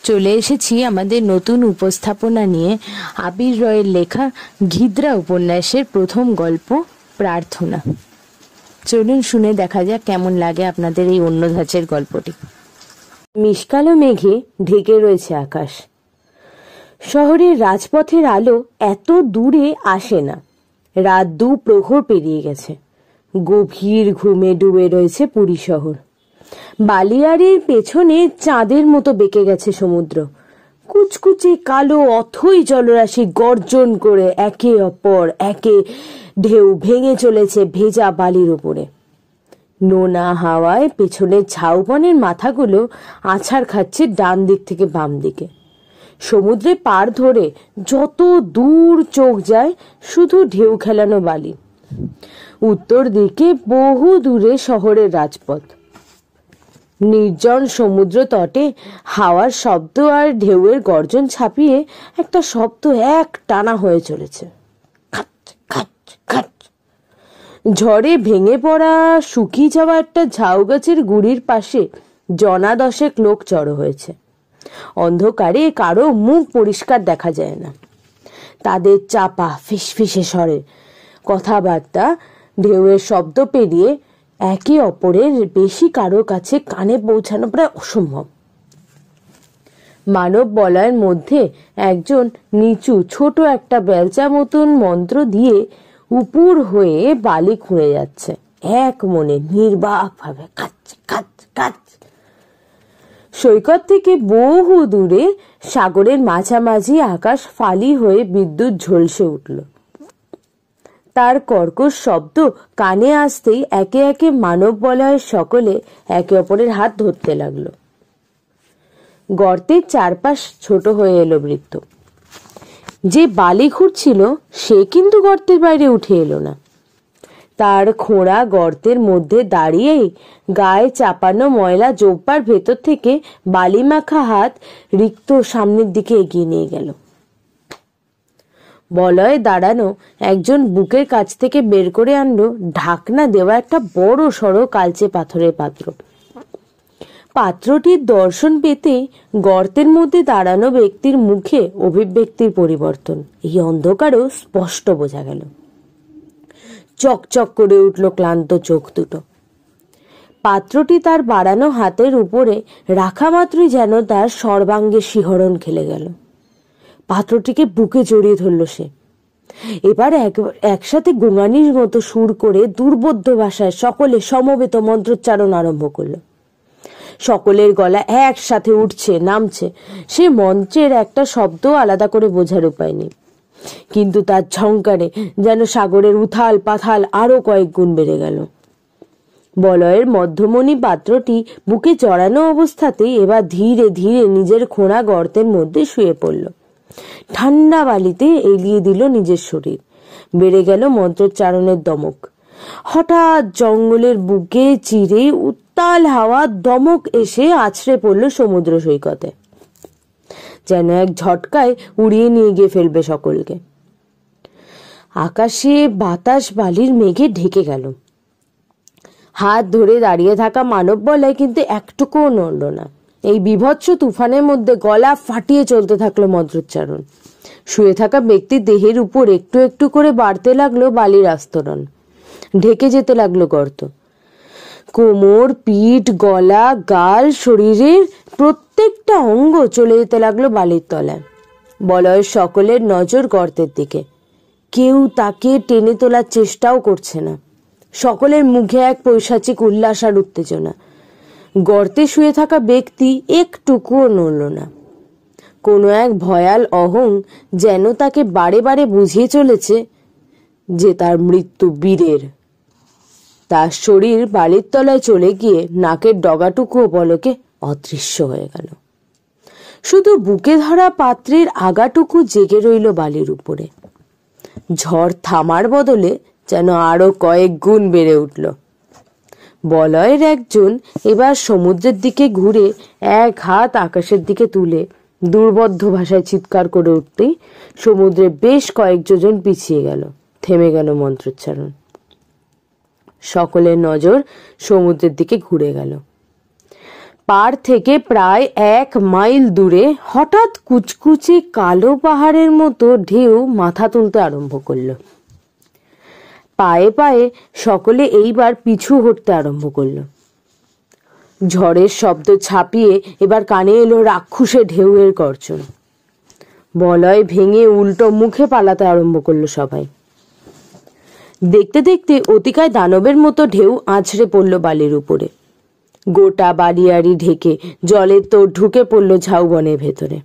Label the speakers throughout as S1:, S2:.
S1: চলে এসেছি আমাদের নতুন উপস্থাপনা নিয়ে আবির রয়ের লেখা ঘিদ্রা উপন্যাসের প্রথম গল্প প্রার্থনা। চলুন শুনে দেখা যাক কেমন লাগে আপনাদের এই অন্য ধাঁচের গল্পটি।
S2: মিশকালো মেঘে ঢেকে রয়েছে আকাশ। শহরের রাজপথের আলো এত দূরে আসে না। রাত 2 প্রহর পেরিয়ে গেছে। গভীর ঘুমে ডুবে রয়েছে পুরী শহর। বালিয়াড়ির পেছনে চাঁদের মতো বেঁকে গেছে সমুদ্র। কুচকুচে কালো অথই জলরাশি গর্জন করে একে অপর একে ঢেউ ভেঙে চলেছে ভেজা বালির উপরে। নোনা হাওয়ায় পেছনের ঝাউবনের মাথাগুলো আছাড় খাচ্ছে ডান দিক থেকে বাম দিকে। সমুদ্রে পার ধরে যত দূর চোখ যায় শুধু ঢেউ খেলানো বালি। উত্তর দিকে বহু দূরে শহরের রাজপথ। নির্জন সমুদ্র তটে হাওয়ার শব্দ আর ঢেউয়ের গর্জন ছাপিয়ে একটা শব্দ এক টানা হয়ে চলেছে। ঝড়ে ভেঙে পড়া শুকিয়ে যাওয়া একটা ঝাউ গাছের গুড়ির পাশে জনা 10 লোক জড়ো হয়েছে। অন্ধকারে কারো মুখ পরিষ্কার দেখা যায় না। তাদের চাপা ফিসফিসে স্বরে কথাবার্তা ঢেউয়ের শব্দ পেরিয়ে একে অপরের বেশি কারো কাছে কানে পৌঁছানো প্রায় অসম্ভব। মানব বলয়ের মধ্যে একজন নিচু ছোট একটা বেলচা মতন মন্ত্র দিয়ে উপুর হয়ে বালি খুঁড়ে যাচ্ছে এক মনে নির্বাক ভাবে। কাচ কাচ কাচ। সৈকত থেকে বহু দূরে সাগরের মাঝামাঝি আকাশ ফালি হয়ে বিদ্যুৎ ঝলসে উঠল। তার কর্কশ শব্দ কানে আসতেই একে একে মানব বলয়ের সকলে একে অপরের হাত ধরতে লাগলো। গর্তের চারপাশ ছোট হয়ে এলো বৃত্ত। যে বালি খুঁড়ছিল সে কিন্তু গর্তের বাইরে উঠে এলো না। তার খোঁড়া গর্তের মধ্যে দাঁড়িয়েই গায়ে চাপানো ময়লা জোব্বার ভেতর থেকে বালি মাখা হাত রিক্ত সামনের দিকে এগিয়ে নিয়ে গেল। বলয়ে দাঁড়ানো একজন বুকের কাছ থেকে বের করে আনলো ঢাকনা দেওয়া একটা বড় সড়ো কালচে পাথরের পাত্র। পাত্রটির দর্শন পেতেই গর্তের মধ্যে দাঁড়ানো ব্যক্তির মুখে অভিব্যক্তির পরিবর্তন এই অন্ধকারেও স্পষ্ট বোঝা গেল। চকচক করে উঠল ক্লান্ত চোখ দুটো। পাত্রটি তার বাড়ানো হাতের উপরে রাখা মাত্রই যেন তার সর্বাঙ্গে শিহরণ খেলে গেল। পাত্রটিকে বুকে জড়িয়ে ধরল সে। এবার একসাথে গোঙানির মতো সুর করে দুর্বোধ্য ভাষায় সকলে সমবেত মন্ত্রোচ্চারণ আরম্ভ করলো। সকলের গলা একসাথে উঠছে নামছে। সে মন্ত্রের একটা শব্দ আলাদা করে বোঝার উপায় নেই, কিন্তু তার ঝংকারে যেন সাগরের উথাল পাথাল আরো কয়েক গুণ বেড়ে গেল। বলয়ের মধ্যমণি পাত্রটি বুকে জড়ানো অবস্থাতেই এবার ধীরে ধীরে নিজের খোঁড়া গর্তের মধ্যে শুয়ে পড়ল। ঠান্ডা বালিতে এলিয়ে দিল নিজের শরীর। বেড়ে গেল মন্ত্রোচ্চারণের দমক। হঠাৎ জঙ্গলের বুকে চিরে উত্তাল হাওয়া দমক এসে আছড়ে পড়ল সমুদ্র সৈকতে, যেন এক ঝটকায় উড়িয়ে নিয়ে গিয়ে ফেলবে সকলকে। আকাশে বাতাস বালির মেঘে ঢেকে গেল। হাত ধরে দাঁড়িয়ে থাকা মানব বলয় কিন্তু একটুকুও নড়ল না। এই বিভৎস তুফানের মধ্যে গলা ফাটিয়ে চলতে থাকলো মন্ত্রোচ্চারণ। শুয়ে থাকা ব্যক্তির দেহের উপর একটু একটু করে বাড়তে লাগলো বালির আস্তরণ। ঢেকে যেতে লাগলো গর্ত। কোমর, পিঠ, গলা, গাল, শরীরের প্রত্যেকটা অঙ্গ চলে যেতে লাগলো বালির তলায়। বলয়ের সকলের নজর গর্তের দিকে। কেউ তাকে টেনে তোলার চেষ্টাও করছে না। সকলের মুখে এক পৈশাচিক উল্লাস আর উত্তেজনা। গর্তে শুয়ে থাকা ব্যক্তি একটুকুও নড়ল না। কোনো এক ভয়াল অহং যেন তাকে বারে বারে বুঝিয়ে চলেছে যে তার মৃত্যু বীরের। তার শরীর বালির তলায় চলে গিয়ে নাকের ডগাটুকুও পলকে অদৃশ্য হয়ে গেল। শুধু বুকে ধরা পাত্রের আগাটুকু জেগে রইল বালির উপরে। ঝড় থামার বদলে যেন আরো কয়েক গুণ বেড়ে উঠল। বলয়ের একজন এবার সমুদ্রের দিকে ঘুরে এক হাত আকাশের দিকে তুলে দুর্বোধ্য ভাষায় চিৎকার করে উঠতেই সমুদ্রে বেশ কয়েক যোজন পিছিয়ে গেল। থেমে গেল মন্ত্রোচ্চারণ। সকলের নজর সমুদ্রের দিকে ঘুরে গেল। পার থেকে প্রায় 1 মাইল দূরে হঠাৎ কুচকুচে কালো পাহাড়ের মতো ঢেউ মাথা তুলতে আরম্ভ করল। পায়ে পায়ে সকলে এইবার পিছু হটতে আরম্ভ করল। ঝড়ের শব্দ ছাপিয়ে এবার কানে এলো রাক্ষসে ঢেউয়ের গর্জন। বলয় ভেঙে উল্টো মুখে পালাতে আরম্ভ করলো সবাই। দেখতে দেখতে অতিকায় দানবের মতো ঢেউ আছড়ে পড়ল বালির উপরে। গোটা বালিয়াড়ি ঢেকে জলের তোড় ঢুকে পড়ল ঝাউবনের ভেতরে।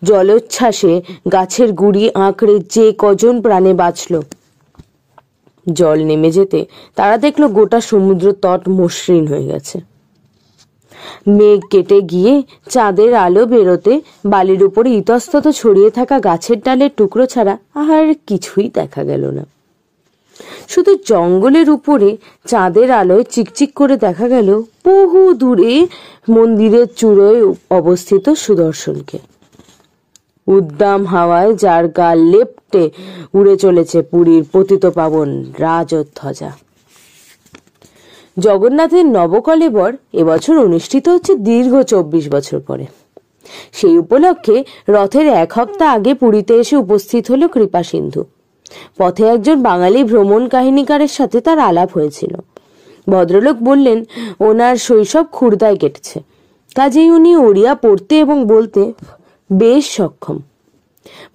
S2: জলোচ্ছ্বাসে গাছের গুড়ি আঁকড়ে যে কজন প্রাণে বাঁচল। জল নেমে যেতে তারা দেখলো গোটা সমুদ্র তট মসৃণ হয়ে গেছে। মেঘ কেটে গিয়ে চাঁদের আলো বেরোতে বালির উপরে ইতস্তত ছড়িয়ে থাকা গাছের ডালের টুকরো ছাড়া আর কিছুই দেখা গেল না। শুধু জঙ্গলের উপরে চাঁদের আলোয় চিকচিক করে দেখা গেল বহু দূরে মন্দিরের চূড়োয় অবস্থিত সুদর্শনকে। উদ্দাম হাওয়ায় যার গা লেপ্টে উড়ে চলেছে পুরীর পতিত পাবন রাজধ্বজা। জগন্নাথের নবকলেবর এবছর অনুষ্ঠিত হচ্ছে দীর্ঘ 24 বছর পরে। সেই উপলক্ষে রথের 1 সপ্তাহ আগে পুরীতে এসে উপস্থিত হলো কৃপা সিন্ধু। পথে একজন বাঙালি ভ্রমণ কাহিনীকারের সাথে তার আলাপ হয়েছিল। ভদ্রলোক বললেন ওনার শৈশব খুর্দায় কেটেছে, কাজেই উনি ওড়িয়া পড়তে এবং বলতে বেশ সক্ষম।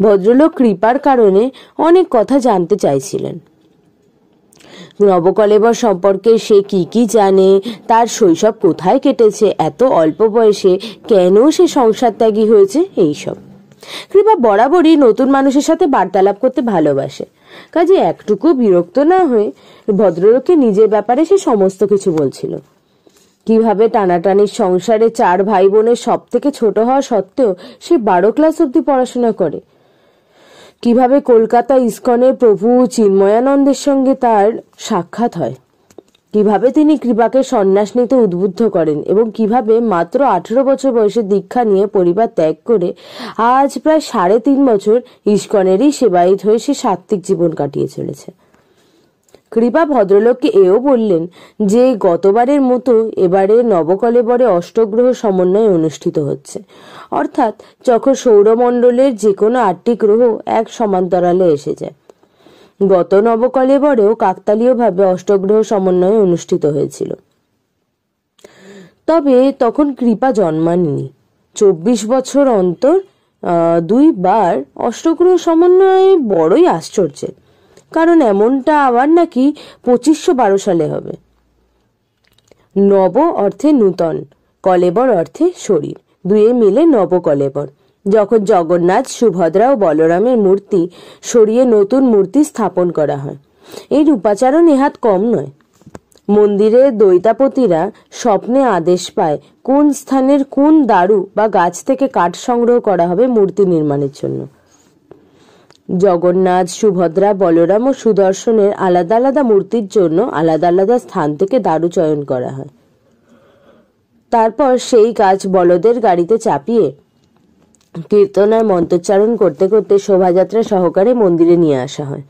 S2: ভদ্রলোক কৃপার কারণে অনেক কথা জানতে চাইছিলেন। নবকলেবর সম্পর্কে সে কি জানে, তার শৈশব কোথায় কেটেছে, এত অল্প বয়সে কেন সে সংসার ত্যাগী হয়েছে, এইসব। কৃপা বরাবরই নতুন মানুষের সাথে বার্তালাপ করতে ভালোবাসে, কাজে একটুকু বিরক্ত না হয়ে ভদ্রলোককে নিজের ব্যাপারে সে সমস্ত কিছু বলছিল। কিভাবে টানাটানির সংসারে 4 ভাই বোনের সব থেকে ছোট হওয়া সত্ত্বেও সে 12 ক্লাস অব্দি পড়াশোনা করে, কিভাবে কলকাতা ইস্কনের প্রভু চিন্ময়ানন্দের সঙ্গে তার সাক্ষাৎ হয়, কিভাবে তিনি কৃপাকে সন্ন্যাস নিতে উদ্বুদ্ধ করেন এবং কিভাবে মাত্র 18 বছর বয়সে দীক্ষা নিয়ে পরিবার ত্যাগ করে আজ প্রায় 3.5 বছর ইস্কনেরই সেবায়িত হয়ে সে সাত্ত্বিক জীবন কাটিয়ে চলেছে। কৃপা ভদ্রলোককে এও বললেন যে গতবারের মতো এবারে নবকলেবরে অষ্টগ্রহ সমন্বয় অনুষ্ঠিত হচ্ছে, অর্থাৎ যখন সৌরমণ্ডলের যে কোনো 8টি গ্রহ এক সমান্তরালে এসে যায়। গত নবকলেবরেও কাকতালীয়ভাবে অষ্টগ্রহ সমন্বয় অনুষ্ঠিত হয়েছিল, তবে তখন কৃপা জন্মাননি। 24 বছর অন্তর 2 বার অষ্টগ্রহ সমন্বয় বড়ই আশ্চর্যের, কারণ এমনটা আবার নাকি 2512 সালে হবে। নব অর্থে নূতন, কলেবর অর্থে শরীর, দুয়ে মিলে নবকলেবর। যখন জগন্নাথ, সুভদ্রা ও বলরামের মূর্তি সরিয়ে নতুন মূর্তি স্থাপন করা হয়, এই রূপাচারও নেহাত কম নয়। মন্দিরে দৈতাপতিরা স্বপ্নে আদেশ পায় কোন স্থানের কোন দারু বা গাছ থেকে কাঠ সংগ্রহ করা হবে মূর্তি নির্মাণের জন্য। জগন্নাথ, সুভদ্রা, বলরাম ও সুদর্শনের আলাদা আলাদা মূর্তির জন্য আলাদা আলাদা স্থান থেকে দারু চয়ন করা হয়। তারপর সেই গাছ বলদের গাড়িতে চাপিয়ে কীর্তনার মন্ত্রোচ্চারণ করতে করতে শোভাযাত্রা সহকারে মন্দিরে নিয়ে আসা হয়।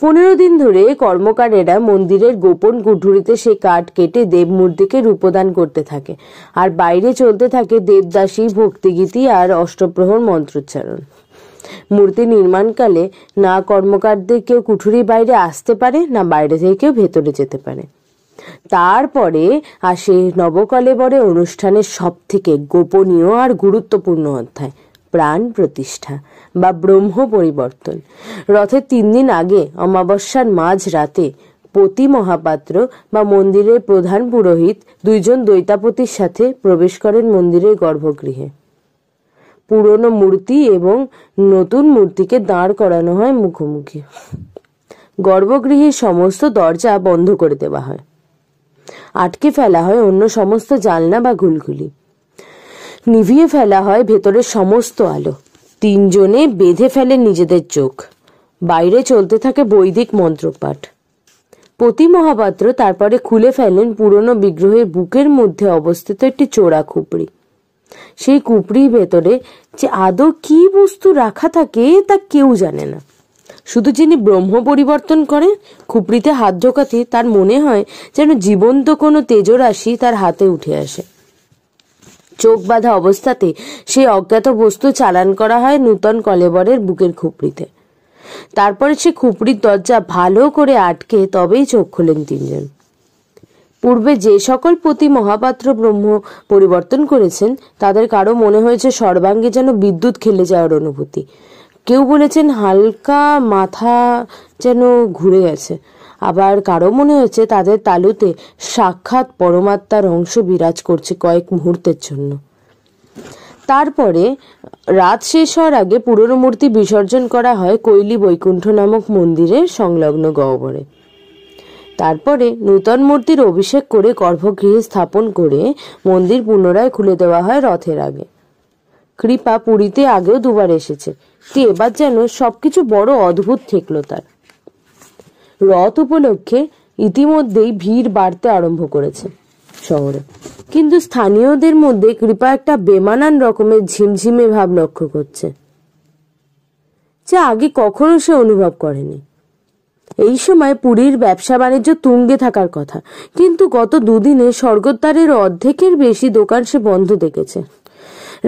S2: 15 দিন ধরে কর্মকারেরা মন্দিরের গোপন কুঠুরিতে সে কাঠ কেটে দেবমূর্তিকে রূপদান করতে থাকে, আর বাইরে চলতে থাকে দেবদাসী, ভক্তিগীতি আর অষ্টপ্রহর মন্ত্রোচ্চারণ। মূর্তি নির্মাণকালে না কর্মকারদের কেউ কুঠুরির বাইরে আসতে পারে, না বাইরে থেকে কেউ ভেতরে যেতে পারে। তারপরে আসে নবকলেবরে অনুষ্ঠানের সব থেকে গোপনীয় আর গুরুত্বপূর্ণ অধ্যায়, প্রাণ প্রতিষ্ঠা বা ব্রহ্ম পরিবর্তন। রথের 3 দিন আগে অমাবস্যার মাঝ রাতে পতি মহাপাত্র বা মন্দিরের প্রধান পুরোহিত 2 জন দৈতাপতির সাথে প্রবেশ করেন মন্দিরের গর্ভগৃহে। পুরনো মূর্তি এবং নতুন মূর্তিকে দাঁড় করানো হয় মুখোমুখি। গর্ভগৃহের সমস্ত দরজা বন্ধ করে দেওয়া হয়, আটকে ফেলা হয় অন্য সমস্ত জানলা বা ঘুলঘুলি, নিভিয়ে ফেলা হয় ভেতরের সমস্ত আলো। 3 জনে বেঁধে ফেলে নিজেদের চোখ। বাইরে চলতে থাকে বৈদিক মন্ত্রপাঠ। পতি মহাপাত্র তারপরে খুলে ফেলেন পুরনো বিগ্রহের বুকের মধ্যে অবস্থিত একটি চোরা খুপড়ি। সেই কুপড়ির ভেতরে যে আদৌ কি বস্তু রাখা থাকে তা কেউ জানে না। শুধু যিনি ব্রহ্ম পরিবর্তন করেন, খুপড়িতে হাত ঢোকাতে তার মনে হয় যেন জীবন্ত কোনো তেজরাশি তার হাতে উঠে আসে। চোখ বাঁধা অবস্থাতে সেই অজ্ঞাত বস্তু চালান করা হয় নূতন কলেবরের বুকের খুপড়িতে। তারপরে সে খুপড়ির দরজা ভালো করে আটকে তবেই চোখ খোলেন তিনজন। পূর্বে যে সকল পতি মহাপাত্র ব্রহ্ম পরিবর্তন করেছেন তাদের কারো মনে হয়েছে সর্বাঙ্গে যেন বিদ্যুৎ খেলে যাওয়ার অনুভূতি। কেউ বলেছেন হালকা মাথা যেন ঘুরে গেছে, আবার কারো মনে হয়েছে তাদের তালুতে সাক্ষাৎ পরমাত্মার অংশ বিরাজ করছে কয়েক মুহূর্তের জন্য। তারপরে রাত শেষ হওয়ার আগে পুরনো মূর্তি বিসর্জন করা হয় কৈলি বৈকুণ্ঠ নামক মন্দিরের সংলগ্ন গহ্বরে। তারপরে নূতন মূর্তির অভিষেক করে গর্ভগৃহে স্থাপন করে মন্দির পুনরায় খুলে দেওয়া হয় রথের আগে। কৃপা পুরীতে আগেও দুবার এসেছে, এবার যেন সবকিছু বড় অদ্ভুত ঠেকল তার। রথ উপলক্ষে ইতিমধ্যেই ভিড় বাড়তে আরম্ভ করেছে শহরে, কিন্তু স্থানীয়দের মধ্যে কৃপা একটা বেমানান রকমের ঝিমঝিমে ভাব লক্ষ্য করছে, যা আগে কখনো সে অনুভব করেনি। এই সময় পুরীর ব্যবসা বাণিজ্য তুঙ্গে থাকার কথা, কিন্তু গত দুদিনে স্বর্গদ্বারের অর্ধেকের বেশি দোকান সে বন্ধ দেখেছে।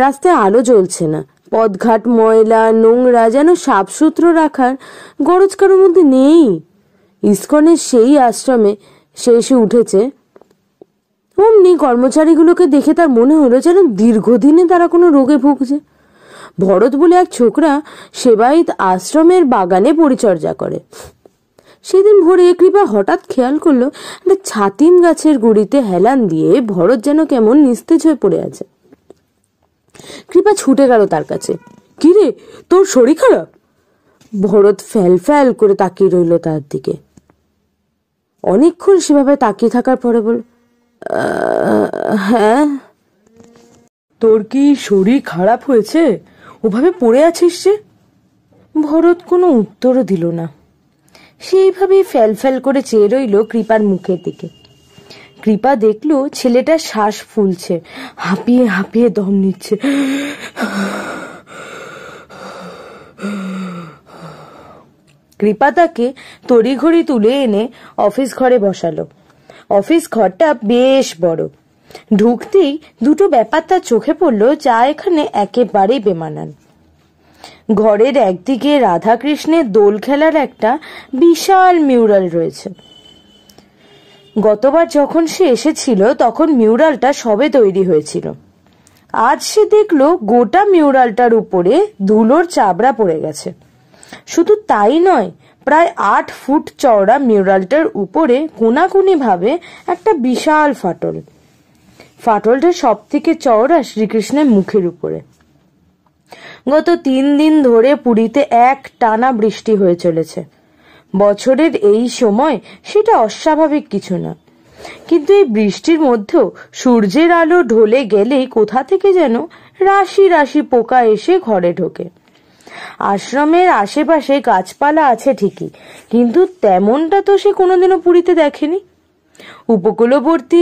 S2: রাস্তায় আলো জ্বলছে না, পথঘাট ময়লা নোংরা, যেন সাফসুতরো রাখার গরজ কারোর মধ্যে নেই। ইস্কনের সেই আশ্রমে সে এসে উঠেছে, অমনি কর্মচারীগুলোকে দেখে তার মনে হলো যেন দীর্ঘদিনে তারা কোনো রোগে ভুগছে। ভরত বলে এক ছোকরা সেবায়িত আশ্রমের বাগানে পরিচর্যা করে। সেদিন ভোরে কৃপা হঠাৎ খেয়াল করলো একটা ছাতিম গাছের গুড়িতে হেলান দিয়ে ভরত যেন কেমন নিস্তেজ হয়ে পড়ে আছে। কৃপা ছুটে গেল তার কাছে। কিরে, তোর শরীর খারাপ? ভরত ফ্যাল ফ্যাল করে তাকিয়ে রইল তার দিকে। অনেকক্ষণ সেভাবে তাকিয়ে থাকার পরে বল, হ্যাঁ।
S1: তোর কি শরীর খারাপ হয়েছে? ওভাবে পড়ে আছিস যে? ভরত কোনো উত্তরও দিল না, সেইভাবেই ফ্যাল ফ্যাল করে চেয়ে রইল কৃপার মুখের দিকে। কৃপা দেখলো ছেলেটার শ্বাস ফুলছে, হাঁপিয়ে হাঁপিয়ে দম নিচ্ছে। কৃপা তাকে তড়িঘড়ি তুলে এনে অফিস ঘরে বসালো। অফিস ঘরটা বেশ বড়। ঢুকতেই দুটো ব্যাপার তার চোখে পড়লো, যা এখানে একেবারেই বেমানান। ঘরের একদিকে রাধাকৃষ্ণের দোল খেলার একটা বিশাল মিউরাল রয়েছে। গতবার যখন সে এসেছিল তখন মিউরালটা সবে তৈরি হয়েছিল। আজ সে দেখলো গোটা মিউরালটার উপরে ধুলোর চাবড়া পড়ে গেছে। শুধু তাই নয়, প্রায় 8 ফুট চওড়া মিউরালটার উপরে কোনাকুনি ভাবে একটা বিশাল ফাটল। ফাটলটা সব থেকে চওড়া শ্রীকৃষ্ণের মুখের উপরে। গত 3 দিন ধরে পুরীতে এক টানা বৃষ্টি হয়ে চলেছে। বছরের এই সময় সেটা অস্বাভাবিক কিছু না, কিন্তু এই বৃষ্টির মধ্যেও সূর্যের আলো ঢলে গেলেই কোথা থেকে যেন রাশি রাশি পোকা এসে ঘরে ঢোকে। আশ্রমের আশেপাশে গাছপালা আছে ঠিকই, কিন্তু তেমনটা তো সে কোনোদিনও পুরীতে দেখেনি। উপকূলবর্তী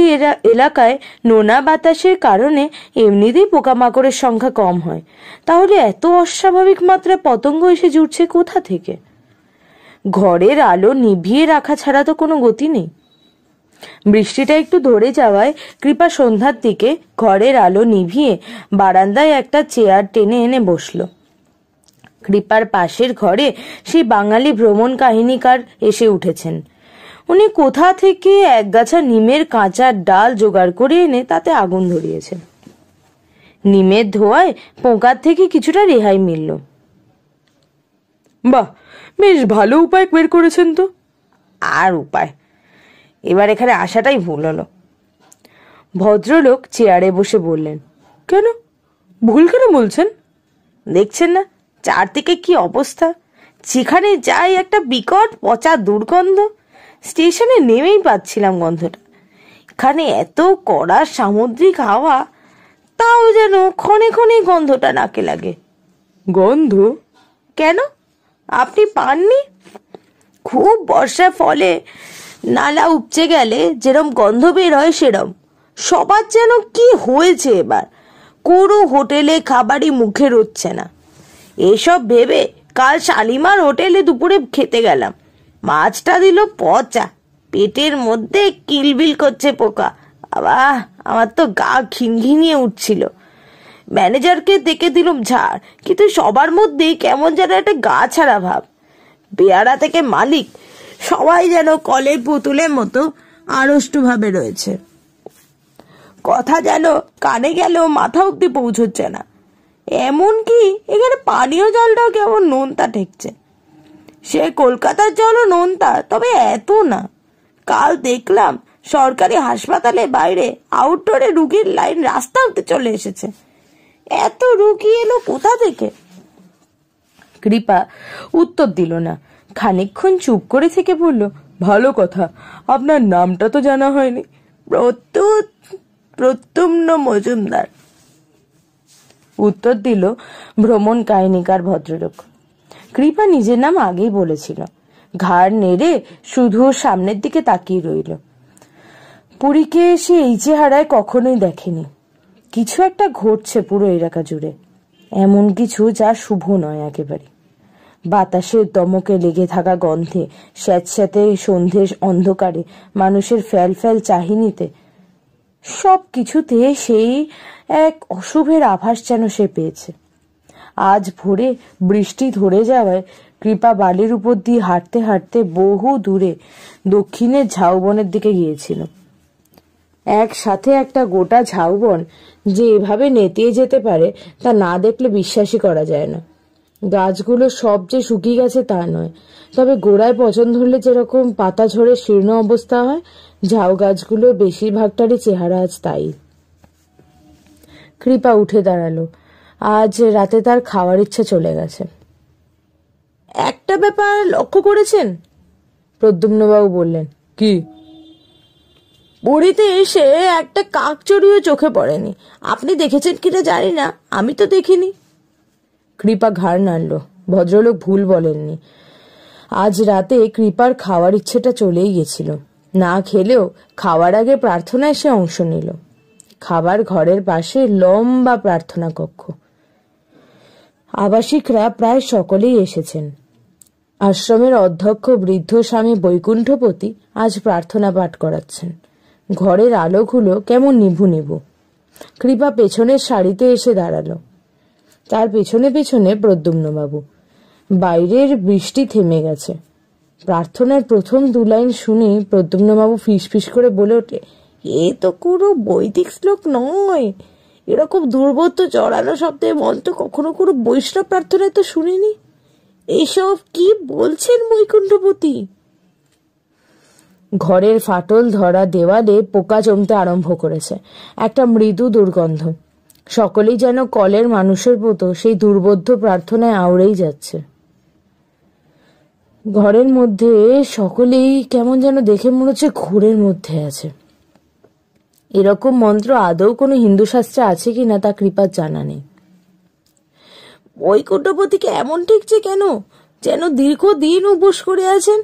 S1: এলাকায় নোনা বাতাসের কারণে এমনিতেই পোকামাকড়ের সংখ্যা কম হয়, তাহলে এত অস্বাভাবিক মাত্রায় পতঙ্গ এসে জুটছে কোথা থেকে? ঘরের আলো নিভিয়ে রাখা ছাড়া তো কোনো গতি নেই। বৃষ্টিটা একটু ধরে যাওয়ায় কৃপা সন্ধ্যার দিকে ঘরের আলো নিভিয়ে বারান্দায় একটা চেয়ার টেনে এনে বসলো। কৃপার পাশের ঘরে সেই বাঙালি ভ্রমণ কাহিনীকার এসে উঠেছেন। উনি কোথা থেকে একগাছা নিমের কাঁচা ডাল জোগাড় করে এনে তাতে আগুন ধরিয়েছেন। নিমের ধোঁয়ায় পোকার থেকে কিছুটা রেহাই মিলল। বাহ, বেশ ভালো উপায় বের করেছেন তো। আর উপায়? এবার এখানে আসাটাই ভুল হলো। ভদ্রলোক চেয়ারে বসে বললেন। কেন, ভুল কেন বলছেন? দেখছেন না চারদিকে কি অবস্থা? যেখানে যাই একটা বিকট পচা দুর্গন্ধ। স্টেশনে নেমেই পাচ্ছিলাম গন্ধটা। এখানে এত কড়া সামুদ্রিক হাওয়া, তাও যেন ক্ষণে ক্ষণে গন্ধটা নাকে লাগে। গন্ধ? কেন, আপনি পাননি? খুব বর্ষার ফলে নালা উপচে গেলে যেরম গন্ধ বের হয় সেরম। সবার যেন কি হয়েছে এবার, কোনো হোটেলে খাবারই মুখে রোচ্ছে না। এসব ভেবে কাল শালিমার হোটেলে দুপুরে খেতে গেলাম। মাছটা দিল পচা, পেটের মধ্যে কিলবিল করছে পোকা। আমার তো গা ঘিনঘিনিয়ে উঠছিল।
S2: ম্যানেজারকে ডেকে দিলুম ঝাড়, কিন্তু সবার মধ্যেই কেমন যেন একটা গা ছাড়া ভাব। বেয়ারা থেকে মালিক সবাই যেন কলের পুতুলের মতো আড়ষ্ট ভাবে রয়েছে। কথা যেন কানে গেলেও মাথা অব্দি পৌঁছচ্ছে না। এমনকি এখানে পানীয় জলটাও কেমন নোনতা ঠেকছে। সে কলকাতার জলও নোনতা, তবে এত না। কাল দেখলাম সরকারি হাসপাতালে বাইরে আউটডোরে রুগীর লাইন রাস্তা অব্দি চলে এসেছে। এত রুগী এলো কোথা থেকে?
S1: কৃপা উত্তর দিল না। খানিকক্ষণ চুপ করে থেকে বলল, ভালো কথা, আপনার নামটা তো জানা হয়নি।
S2: প্রত্যুম্ন মজুমদার,
S1: উত্তর দিল ভ্রমণ কাহিনীকার ভদ্রলোক। কৃপা নিজের নাম আগেই বলেছিল। ঘাড় নেড়ে শুধু সামনের দিকে তাকিয়ে রইল। পুরীকে সে এই চেহারায় কখনোই দেখেনি। কিছু একটা ঘটছে পুরো এলাকা জুড়ে, এমন কিছু যা শুভ নয় একেবারে। বাতাসের দমকে লেগে থাকা গন্ধে, স্যাঁতস্যাঁতে সন্ধ্যের অন্ধকারে, মানুষের ফ্যাল ফ্যাল চাহিনিতে, সব কিছুতে সেই এক অশুভের আভাস যেন সে পেয়েছে। আজ ভোরে বৃষ্টি ধরে যাওয়ায় কৃপা বালির উপর দিয়ে হাঁটতে হাঁটতে বহু দূরে দক্ষিণের ঝাউবনের দিকে গিয়েছিল। একসাথে একটা গোটা ঝাউবন যে এভাবে নেতিয়ে যেতে পারে তা না দেখলে বিশ্বাসই করা যায় না। গাছগুলো সব যে শুকিয়ে গেছে তা নয়, তবে গোড়ায় পচন ধরলে যেরকম পাতা ঝরে শীর্ণ অবস্থা হয়, ঝাউ গাছগুলোর বেশিরভাগটারই চেহারা আজ তাই। কৃপা উঠে দাঁড়ালো। আজ রাতে তার খাওয়ার ইচ্ছা চলে গেছে।
S2: একটা ব্যাপার লক্ষ্য করেছেন?
S1: প্রদ্যুম্নবাবু বললেন। কি?
S2: পুরীতে এসে একটা কাকচড়ুইও চোখে পড়েনি। আপনি দেখেছেন কিনা জানি না, আমি তো দেখিনি।
S1: কৃপা ঘাড় নাড়ল। ভদ্রলোক ভুল বলেননি। আজ রাতে কৃপার খাওয়ার ইচ্ছেটা চলেই গেছিল। না খেলেও খাওয়ার আগে প্রার্থনায় সে অংশ নিল। খাবার ঘরের পাশে লম্বা প্রার্থনা কক্ষ। আবাসিকরা প্রায় সকলেই এসেছেন। আশ্রমের অধ্যক্ষ বৃদ্ধ স্বামী বৈকুণ্ঠপতি আজ প্রার্থনা পাঠ করাচ্ছেন। ঘরের আলোগুলো কেমন নিভু নিভু। কৃপা পেছনের সারিতে এসে দাঁড়ালো। তার পেছনে পেছনে প্রদ্যুম্নবাবু। বাইরের বৃষ্টি থেমে গেছে। প্রার্থনার প্রথম দু লাইন শুনেই প্রদ্যুম্নবাবু ফিসফিস করে বলে ওঠে,
S2: এ তো কোনো বৈদিক শ্লোক নয়। এরকম দুর্বোধ্য জড়ানো শব্দের মন্ত্র কখনো কোনো বৈষ্ণব প্রার্থনায় তো শুনিনি। এসব কি বলছেন বৈকুণ্ঠপতি?
S1: ঘরের ফাটল ধরা দেওয়ালে পোকা জমতে আরম্ভ করেছে। একটা মৃদু দুর্গন্ধ। সকলেই যেন কলের মানুষের মতো সেই দুর্বোধ্য প্রার্থনায় আউড়েই যাচ্ছে। ঘরের মধ্যে সকলেই কেমন যেন দেখে মনে হচ্ছে ঘোরের মধ্যে আছে। এরকম মন্ত্র আদৌ কোনো হিন্দু শাস্ত্রে আছে কিনা তা কৃপার জানা নেই।
S2: বৈকুণ্ঠপতিকে এমন ঠেকছে কেন? যেন দীর্ঘদিন উপোস করে আছেন।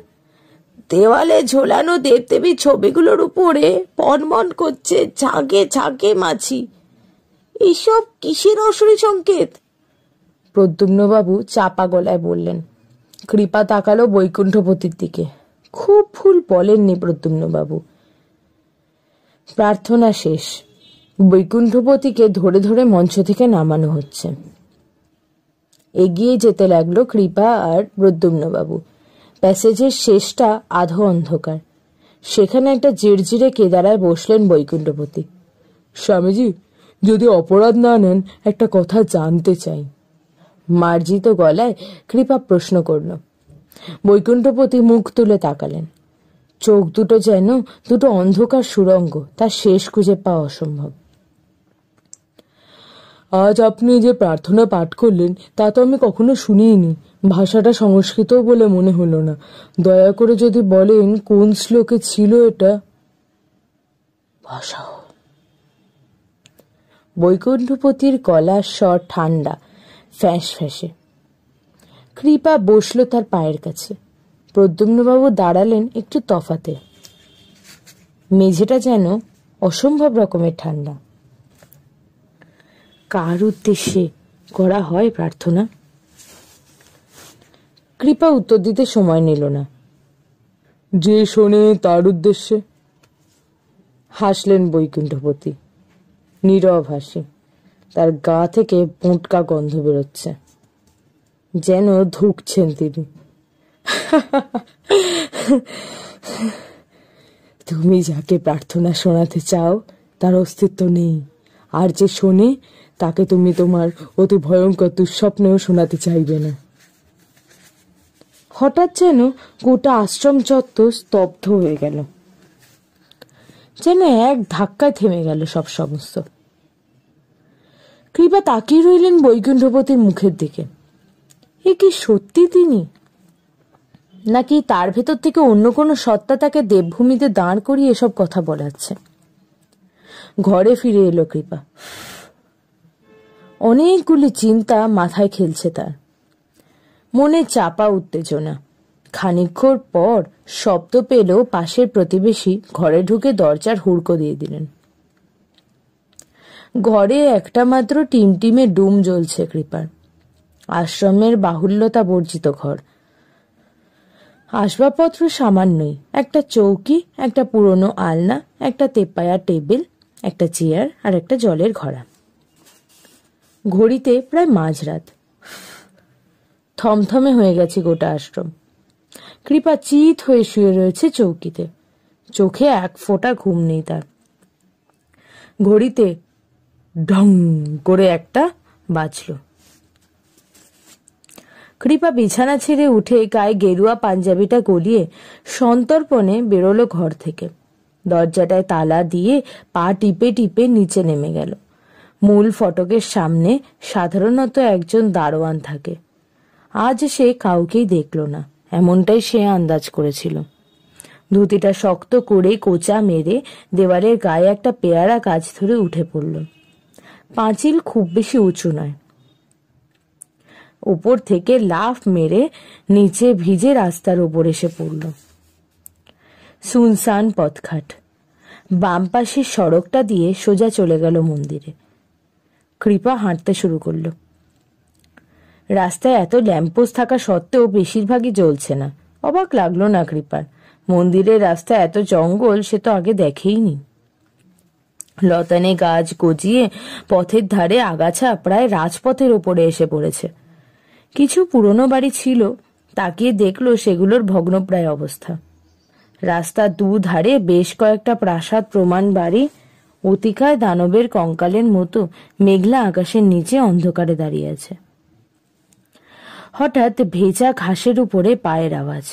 S2: দেওয়ালে ঝোলানো দেবদেবীর ছবিগুলোর উপরে পনমন করছে ঝাঁকে ঝাঁকে মাছি। এইসব কিসের অশরী সংকেত?
S1: প্রদ্যুম্নবাবু চাপা গলায় বললেন। কৃপা তাকালো বৈকুণ্ঠপতির দিকে। খুব ভুল বলেননি প্রদ্যুম্নবাবু। প্রার্থনা শেষ। বৈকুণ্ঠপতিকে ধরে ধরে মঞ্চ থেকে নামানো হচ্ছে। এগিয়ে যেতে লাগলো কৃপা আর প্রদ্যুম্নবাবু। প্যাসেজের শেষটা আধো অন্ধকার। সেখানে একটা জিরজিরে কেদারায় বসলেন বৈকুণ্ঠপতি। স্বামীজি, যদি অপরাধ না নেন, একটা কথা জানতে চাই। মার্জিত গলায় কৃপা প্রশ্ন করল। বৈকুণ্ঠপতি মুখ তুলে তাকালেন। চোখ দুটো যেন দুটো অন্ধকার সুড়ঙ্গ, তার শেষ খুঁজে পাওয়া অসম্ভব। আজ আপনি যে প্রার্থনা পাঠ করলেন তা তো আমি কখনো শুনিনি। ভাষাটা সংস্কৃত বলে মনে হলো না। দয়া করে যদি বলেন কোন শ্লোকে ছিল এটা। ভাষা। বৈকুণ্ঠপতির গলার স্বর ঠান্ডা, ফ্যাঁস ফ্যাঁসে। কৃপা বসল তার পায়ের কাছে। প্রদ্যুম্নবাবু দাঁড়ালেন একটু তফাতে। মেঝেটা যেন অসম্ভব রকমের ঠান্ডা। কার উদ্দেশ্যে করা হয় প্রার্থনা? কৃপা উত্তর দিতে সময় নিল না। যে শোনে তার উদ্দেশ্যে। হাসলেন বৈকুণ্ঠপতি। নীরব হাসি।
S2: তার গা থেকে মোটকা গন্ধ বেরোচ্ছে, যেন ধুকছেন তিনি। তুমি যাকে প্রার্থনা শোনাতে চাও তার অস্তিত্ব নেই, আর যে শোনে তাকে তুমি তোমার অতি ভয়ঙ্কর দুঃস্বপ্নেও শোনাতে চাইবে না। হঠাৎ যেন গোটা আশ্রম চত্বর স্তব্ধ হয়ে গেল, যেন এক ধাক্কায় থেমে গেল সব সমস্ত। কৃপা তাকিয়ে রইলেন বৈকুণ্ঠপতির মুখের দিকে। এ কি সত্যি তিনি, নাকি তার ভেতর থেকে অন্য কোনো সত্তা তাকে দেবভূমিতে দাঁড় করিয়ে এসব কথা বলাচ্ছে? ঘরে ফিরে এলো কৃপা। অনেকগুলি চিন্তা মাথায় খেলছে তার, মনে চাপা উত্তেজনা। খানিকক্ষণ পর শব্দ পেল পাশের প্রতিবেশী ঘরে ঢুকে দরজার হুড়কো দিয়ে দিলেন। ঘরে একটা মাত্র টিমটিমে ডুম জ্বলছে কৃপার। আশ্রমের বাহুল্যতা বর্জিত ঘর। আসবাবপত্র সামান্যই, একটা চৌকি, একটা পুরনো আলনা, একটা তেপায়া টেবিল, একটা চেয়ার আর একটা জলের ঘড়া। ঘড়িতে প্রায় মাঝরাত। থমথমে হয়ে গেছে গোটা আশ্রম। কৃপা চিত হয়ে শুয়ে রয়েছে চৌকিতে, চোখে এক ফোঁটা ঘুম নেই তার। ঘড়িতে ঢং করে একটা বাজল। কৃপা বিছানা ছেড়ে উঠে গায়ে গেরুয়া পাঞ্জাবিটা গলিয়ে সন্তর্পণে বেরোলো ঘর থেকে। দরজাটায় তালা দিয়ে পা টিপে টিপে নিচে নেমে গেল। মূল ফটকের সামনে সাধারণত একজন দারোয়ান থাকে। আজ সে কাউকেই দেখল না, এমনটাই সে আন্দাজ করেছিল। ধুতিটা শক্ত করে কোঁচা মেরে দেওয়ালের গায়ে একটা পেয়ারা গাছ ধরে উঠে পড়ল। পাঁচিল খুব বেশি উঁচু নয়। উপর থেকে লাফ মেরে নিচে ভিজে রাস্তার উপর এসে পড়ল। সুনসান পথঘাট। বাম পাশের সড়কটা দিয়ে সোজা চলে গেল মন্দিরে। কৃপা হাঁটতে শুরু করলো। রাস্তায় এত ল্যাম্পপোস্ট থাকা সত্ত্বেও বেশিরভাগই জ্বলছে না। অবাক লাগলো না কৃপার। মন্দিরের রাস্তায় এত জঙ্গল সে তো আগে দেখেইনি। লতানে গাছ গজিয়ে পথের ধারে আগাছা প্রায় রাজপথের ওপরে এসে পড়েছে। কিছু পুরনো বাড়ি ছিল, তাকিয়ে দেখলো সেগুলোর ভগ্নপ্রায় অবস্থা। রাস্তার দুধারে বেশ কয়েকটা প্রাসাদ প্রমাণ বাড়ি অতিকায় দানবের কঙ্কালের মতো মেঘলা আকাশের নিচে অন্ধকারে দাঁড়িয়ে আছে। হঠাৎ ভেজা ঘাসের উপরে পায়ের আওয়াজ।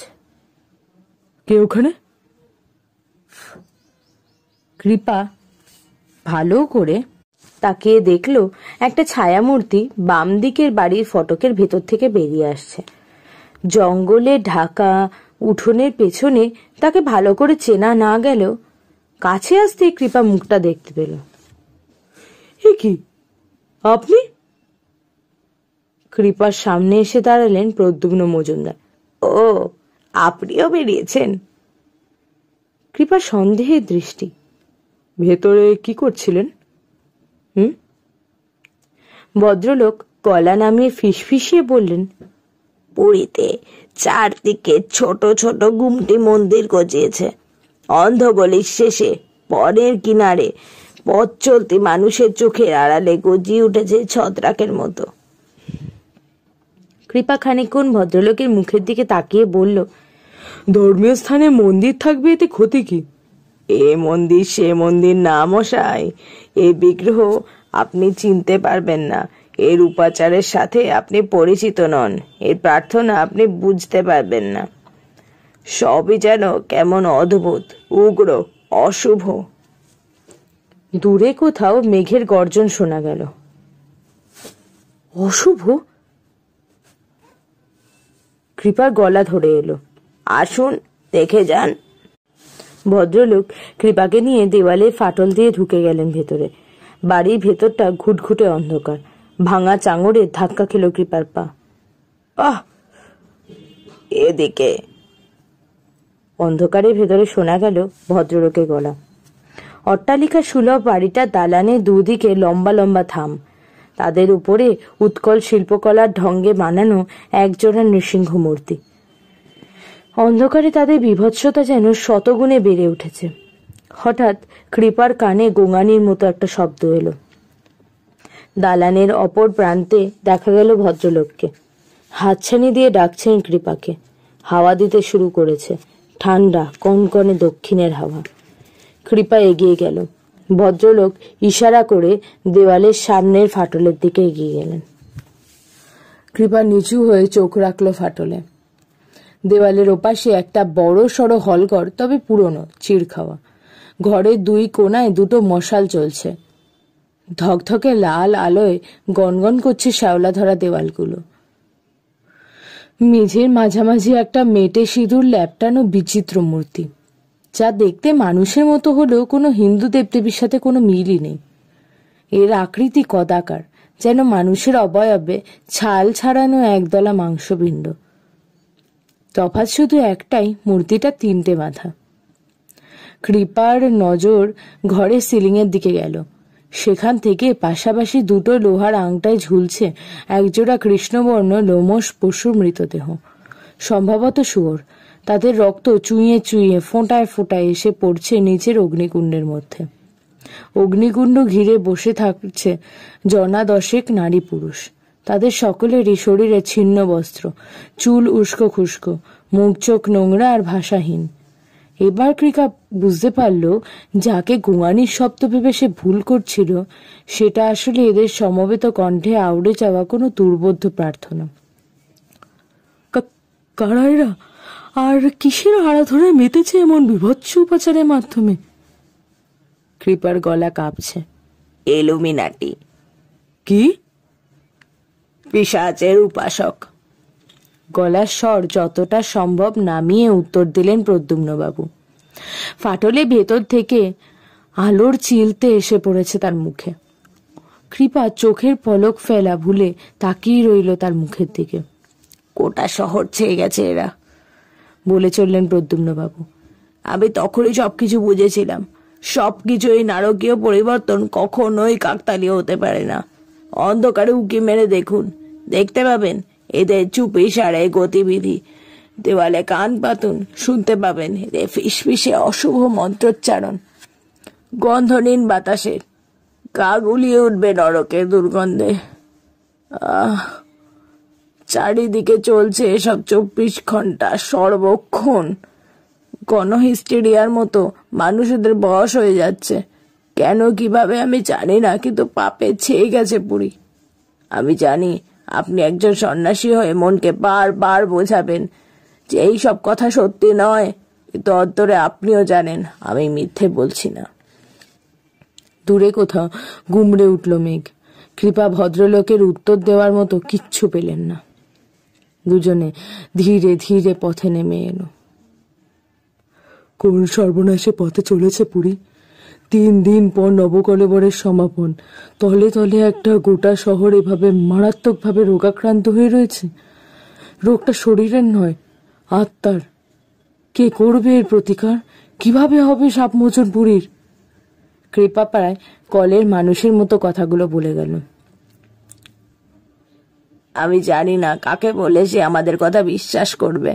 S2: কে ওখানে? কৃপা ভালো করে তাকিয়ে দেখলো একটা ছায়ামূর্তি বাম দিকের বাড়ির ফটকের ভেতর থেকে বেরিয়ে আসছে। জঙ্গলে ঢাকা উঠোনের পেছনে তাকে ভালো করে চেনা না গেলেও কাছে আসতে কৃপা মুখটা দেখতে পেল। এ কি, আপনি? কৃপার সামনে এসে দাঁড়ালেন প্রদ্যুম্ন মজুমদার। ও, আপনিও বেরিয়েছেন? কৃপা সন্দেহের দৃষ্টি। ভেতরে কি করছিলেন? ভদ্রলোক গলা নামিয়ে ফিসফিসিয়ে বললেন, পুরীতে চারদিকে ছোট ছোট গুমটি মন্দির গজিয়েছে। অন্ধগলির শেষে বনের কিনারে পথ চলতি মানুষের চোখের আড়ালে গজিয়ে উঠেছে ছত্রাকের মতো। কৃপা খানিকক্ষণ ভদ্রলোকের মুখের দিকে তাকিয়ে বলল, ধর্মীয় স্থানে মন্দির থাকবে, এতে ক্ষতি কি? এ মন্দির সে মন্দির না মশাই। এই বিগ্রহ আপনি চিনতে পারবেন না, এর উপাচারের সাথে আপনি পরিচিত নন, এর প্রার্থনা আপনি বুঝতে পারবেন না। সবই যেন কেমন অদ্ভুত, উগ্র, অশুভ। দূরে কোথাও মেঘের গর্জন শোনা গেল। অশুভ? কৃপার গলা ধরে এলো। আসুন, দেখে যান। ভদ্রলোক কৃপাকে নিয়ে দেওয়ালে ফাটল দিয়ে ঢুকে গেলেন ভেতরে। বাড়ির ভেতরটা ঘুটঘুটে অন্ধকার। ভাঙা চাঙড়ে ধাক্কা খেল কৃপার পা। আহ, এদিকে। অন্ধকারের ভেতরে শোনা গেল ভদ্রলোকের গলা। অট্টালিকা সুলভ বাড়িটা দালানে দুদিকে লম্বা লম্বা থাম। তাদের উপরে উৎকল শিল্পকলার ঢঙ্গে বানানো একজোড়া নৃসিংহ মূর্তি। অন্ধকারে তাদের বিভৎসতা যেন শতগুণে বেড়ে উঠেছে। হঠাৎ কৃপার কানে গোঙানির মতো একটা শব্দ এলো। দালানের অপর প্রান্তে দেখা গেল ভদ্রলোককে। হাতছানি দিয়ে ডাকছেন কৃপাকে। হাওয়া দিতে শুরু করেছে, ঠান্ডা কনকনে দক্ষিণের হাওয়া। কৃপা এগিয়ে গেল। ভদ্রলোক ইশারা করে দেওয়ালের সামনের ফাটলের দিকে এগিয়ে গেলেন।
S1: কৃপা নিচু হয়ে চোখ রাখল ফাটলে। দেওয়ালের ওপাশে একটা বড় সড়ো হলঘর, তবে পুরনো, চিড় খাওয়া। ঘরের দুই কোণায় দুটো মশাল জ্বলছে। ধকধকে লাল আলোয় গনগন করছে শ্যাওলা ধরা দেওয়ালগুলো। মেঝের মাঝামাঝি একটা মেটে সিঁদুর ল্যাপটানো বিচিত্র মূর্তি, যা দেখতে মানুষের মতো হলেও কোনো হিন্দু দেবদেবীর সাথে কোনো মিলই নেই। এর আকৃতি কদাকার, যেন মানুষের অবয়বে ছাল ছাড়ানো একদলা মাংসপিণ্ড। তফাৎ শুধু একটাই, মূর্তিটা 3টে মাথা। কৃপার নজর ঘরের সিলিংয়ের দিকে গেল। সেখান থেকে পাশাপাশি দুটো লোহার আংটায় ঝুলছে একজোড়া কৃষ্ণবর্ণ লোমশ পশুর মৃতদেহ, সম্ভবত শুয়োর। তাদের রক্ত চুইয়ে চুইয়ে ফোঁটায় ফোঁটায় এসে পড়ছে নিচের অগ্নিকুণ্ডের মধ্যে। অগ্নিকুণ্ড ঘিরে বসে থাকছে জনা 10 নারী পুরুষ। তাদের সকলেরই শরীরে ছিন্ন বস্ত্র, চুল উস্কো খুস্কো, মুখ চোখ নোংরা আর ভাষাহীন। এবার কৃপা বুঝতে পারল, যাকে গোয়ানির শব্দ ভেবে সে ভুল করছিল, সেটা আসলে এদের সমবেত কণ্ঠে আউড়ে যাওয়া কোনো দুর্বোধ্য প্রার্থনা। কারা এরা, আর কিসের আরাধনে মেতেছে এমন বিভৎস উপাচারের মাধ্যমে? কৃপার গলা কাঁপছে।
S2: ইলুমিনাটি।
S1: কি?
S2: পিশাচের উপাসক।
S1: গলার স্বর যতটা সম্ভব নামিয়ে উত্তর দিলেন প্রদ্যুম্নবাবু। ফাটলে ভেতর থেকে আলোর চিলতে এসে পড়েছে তার মুখে। কৃপা চোখের পলক ফেলা ভুলে তাকিয়ে রইল তার মুখের দিকে।
S2: গোটা শহর ছেয়ে গেছে এরা,
S1: বলে চললেন প্রদ্যুম্নবাবু।
S2: আমি তখনই সবকিছু বুঝেছিলাম। সবকিছু এই নারকীয় পরিবর্তন কখনোই কাকতালীয় হতে পারে না। অন্ধকারে উঁকি মেরে দেখুন, দেখতে পাবেন এদের চুপি সারে গতিবিধি। দেওয়ালে কান পাতুন, শুনতে পাবেন এদের ফিসফিসে অশুভ মন্ত্রোচ্চারণ। গন্ধহীন বাতাসের গা গুলিয়ে উঠবে নরকের দুর্গন্ধে। চারিদিকে চলছে এসব 24 ঘন্টা সর্বক্ষণ। গণহিস্টেরিয়ার মতো মানুষদের বয়স হয়ে যাচ্ছে। কেন কিভাবে আমি জানি না, কিন্তু পাপে ছেয়ে গেছে পুরী। আমি জানি আপনি একজন সন্ন্যাসী হয়ে মনকে বারবার বোঝাবেন যে এই সব কথা সত্যি নয়, কিন্তু অন্তরে আপনিও জানেন আমি মিথ্যে বলছি না।
S1: দূরে কোথাও গুমড়ে উঠল মেঘ। কৃপা ভদ্রলোকের উত্তর দেওয়ার মতো কিচ্ছু পেলেন না। দুজনে ধীরে ধীরে পথে নেমে এলো। কোন সর্বনাশে পথে চলেছে পুরী। 3 দিন পর নবকলেবরের সমাপন। তলে তলে একটা গোটা শহর এভাবে মারাত্মকভাবে রোগাক্রান্ত হয়ে রয়েছে। রোগটা শরীরের নয়, আত্মার। কে করবে এর প্রতিকার? কিভাবে হবে সাপমোচন পুরীর? কৃপা প্রায় কলের মানুষের মতো কথাগুলো বলে গেল।
S2: আমি জানি না কাকে বলে সে আমাদের কথা বিশ্বাস করবে।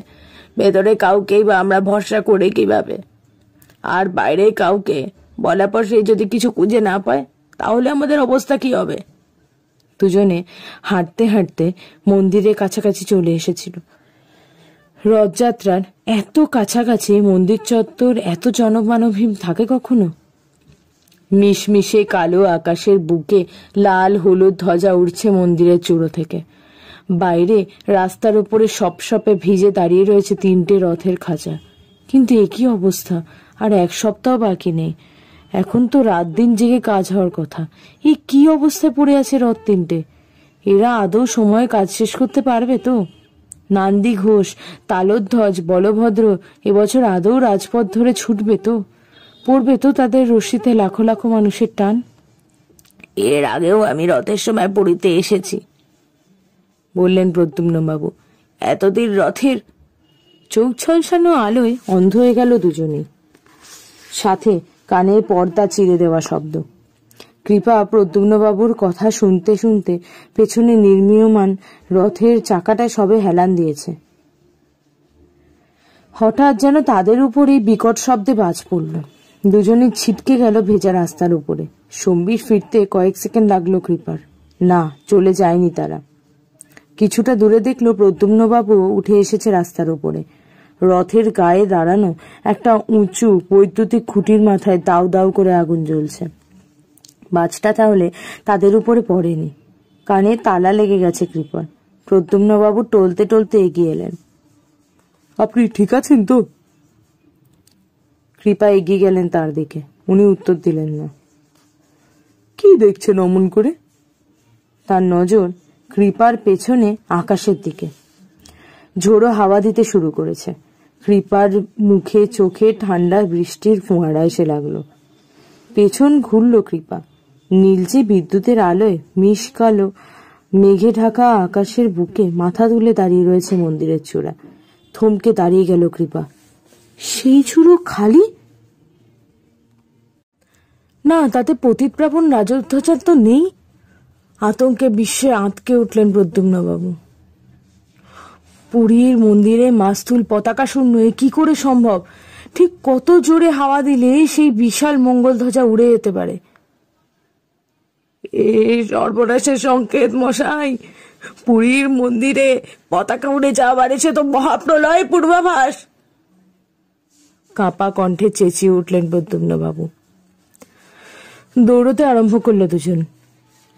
S2: ভেতরে কাউকেই বা আমরা ভরসা করে কিভাবে? আর বাইরে কাউকে বলার পর সে যদি কিছু খুঁজে না পায়, তাহলে আমাদের অবস্থা কি হবে?
S1: দুজনে হাঁটতে হাঁটতে মন্দিরের কাছাকাছি চলে এসেছিল। রথযাত্রার এত কাছাকাছি মন্দির চত্বর এত জনমানবহীন থাকে কখনো? মিশমিশে কালো আকাশের বুকে লাল হলুদ ধ্বজা উড়ছে মন্দিরের চূড়ো থেকে। বাইরে রাস্তার উপরে সপসপে ভিজে দাঁড়িয়ে রয়েছে 3টে রথের খাঁচা। কিন্তু একই অবস্থা, আর 1 সপ্তাহ বাকি নেই। এখন তো রাত দিন জেগে কাজ হওয়ার কথা। এই কি অবস্থায় পড়ে আছে রথ 3টে? এরা আদৌ সময়ে কাজ শেষ করতে পারবে তো? নান্দি ঘোষ, তালধ্বজ, বলভদ্র এবছর আদৌ রাজপথ ধরে ছুটবে তো? পড়বে তো তাদের রশিতে লাখো লাখো মানুষের টান?
S2: এর আগেও আমি রথের সময় পুরীতে এসেছি,
S1: বললেন প্রদ্যুম্নবাবু।
S2: এতদিন রথের
S1: চোখ ঝলসানো আলোয় অন্ধ হয়ে গেল দুজনেই। সাথে কানের পর্দা চিরে দেওয়া শব্দ। কৃপা প্রদ্যুম্নবাবুর কথা শুনতে শুনতে পেছনে নির্মীয়মান রথের চাকাটা সবে হেলান দিয়েছে। হঠাৎ যেন তাদের উপরেই বিকট শব্দে বাজ পড়ল। দুজনে ছিটকে গেল ভেজা রাস্তার উপরে। সম্বির ফিরতে কয়েক সেকেন্ড লাগলো কৃপার।
S2: না, চলে যায়নি তারা। কিছুটা দূরে দেখলো প্রদ্যুম্নবাবু উঠে এসেছে রাস্তার উপরে। রথের গায়ে দাঁড়ানো একটা উঁচু বৈদ্যুতিক খুঁটির মাথায় দাউ দাউ করে আগুন জ্বলছে। বাজটা তাহলে তাদের উপরে পড়েনি। কানে তালা লেগে গেছে কৃপার। প্রদ্যুম্নবাবু টলতে টলতে এগিয়ে এলেন। আপনি ঠিক আছেন তো? কৃপা এগিয়ে গেলেন তার দিকে। উনি উত্তর দিলেন না। কি দেখছেন অমন করে? তার নজর কৃপার পেছনে আকাশের দিকে। ঝোড়ো হাওয়া দিতে শুরু করেছে। কৃপার মুখে চোখে ঠান্ডা বৃষ্টির ফোঁয়ারা এসে লাগলো। পেছন ঘুরল কৃপা। নীলচে বিদ্যুতের আলোয় মিশ কালো মেঘে ঢাকা আকাশের বুকে মাথা তুলে দাঁড়িয়ে রয়েছে মন্দিরের চূড়া। থমকে দাঁড়িয়ে গেল কৃপা। সেই চূড়ো খালি না, তাতে পতিতপ্রাবণ রাজধ্বজা তো নেই। আতঙ্কে বিশ্বে আঁতকে উঠলেন প্রদ্যুম্নবাবু। পুরীর মন্দিরে মাস্তুল পতাকা শূন্য, এ কি করে সম্ভব? ঠিক কত জোরে হাওয়া দিলে সেই বিশাল মঙ্গল ধ্বজা উড়ে যেতে পারে? এই সর্বনাশের সংকেত মশাই, পুরীর মন্দিরে পতাকা উড়ে যাওয়ার এসে তো মহাপ্রলয় পূর্বাভাস। কাঁপা কণ্ঠে চেঁচিয়ে উঠলেন প্রদ্যুম্নবাবু। দৌড়তে আরম্ভ করলো দুজন।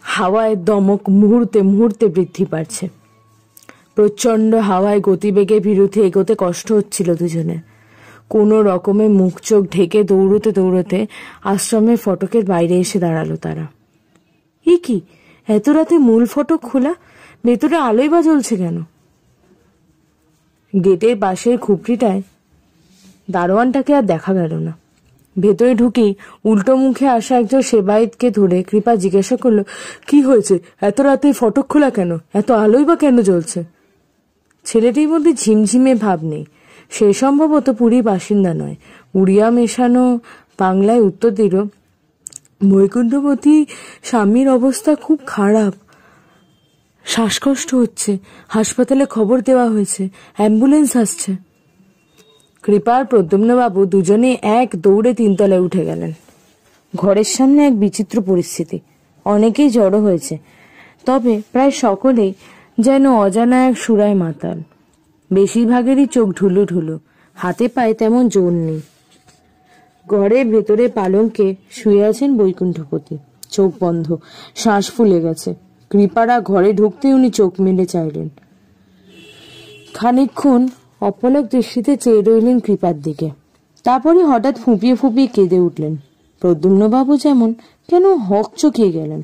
S2: হাওয়ায় দমক মুহূর্তে মুহূর্তে বৃদ্ধি পাচ্ছে। প্রচন্ড হাওয়ায় গতিবেগে বিরুদ্ধে এগোতে কষ্ট হচ্ছিল দুজনের। কোনো রকমে মুখ চোখ ঢেকে দৌড়তে দৌড়তে আশ্রমের ফটকের বাইরে এসে দাঁড়ালো তারা। এ কি, এত রাতে মূল ফটক খোলা, ভেতরে আলোই বা জ্বলছে কেন? গেটের পাশের খুপড়িটায় দারোয়ানটাকে আর দেখা গেল না। ভেতরে ঢুকেই উল্টো মুখে আসা একজন সেবায়েতকে ধরে কৃপা জিজ্ঞাসা করলো, কি হয়েছে? এত রাতে ফটক খোলা কেন? এত আলোই বা কেন জ্বলছে? ছেলেটির মধ্যে ঝিমঝিমে ভাব নেই। সে সম্ভবত পুরীর বাসিন্দা নয়। উড়িয়া মেশানো বাংলায় উত্তর দিল, বৈকুণ্ঠপতি স্বামীর অবস্থা খুব খারাপ, শ্বাসকষ্ট হচ্ছে, হাসপাতালে খবর দেওয়া হয়েছে, অ্যাম্বুলেন্স আসছে। কৃপা আর প্রদ্যুম্নবাবু দুজনে এক দৌড়ে তিনতলায় উঠে গেলেন। ঘরের সামনে এক বিচিত্র পরিস্থিতি। অনেকেই জড়ো হয়েছে, তবে প্রায় সকলেই যেন অজানা এক সুরায় মাতাল। বেশিরভাগেরই চোখ ঢুলু ঢুলু, হাতে পায়ে তেমন জোর নেই। ঘরের ভেতরে পালঙ্কে শুয়ে আছেন বৈকুণ্ঠপতি, চোখ বন্ধ, শ্বাস ফুলে গেছে। কৃপারা ঘরে ঢুকতেই উনি চোখ মেলে চাইলেন। খানিকক্ষণ অপলক দৃষ্টিতে চেয়ে রইলেন কৃপার দিকে। তারপরে হঠাৎ ফুঁপিয়ে ফুঁপিয়ে কেঁদে উঠলেন। প্রদ্যুম্নবাবু যেমন কেন হকচকিয়ে গেলেন।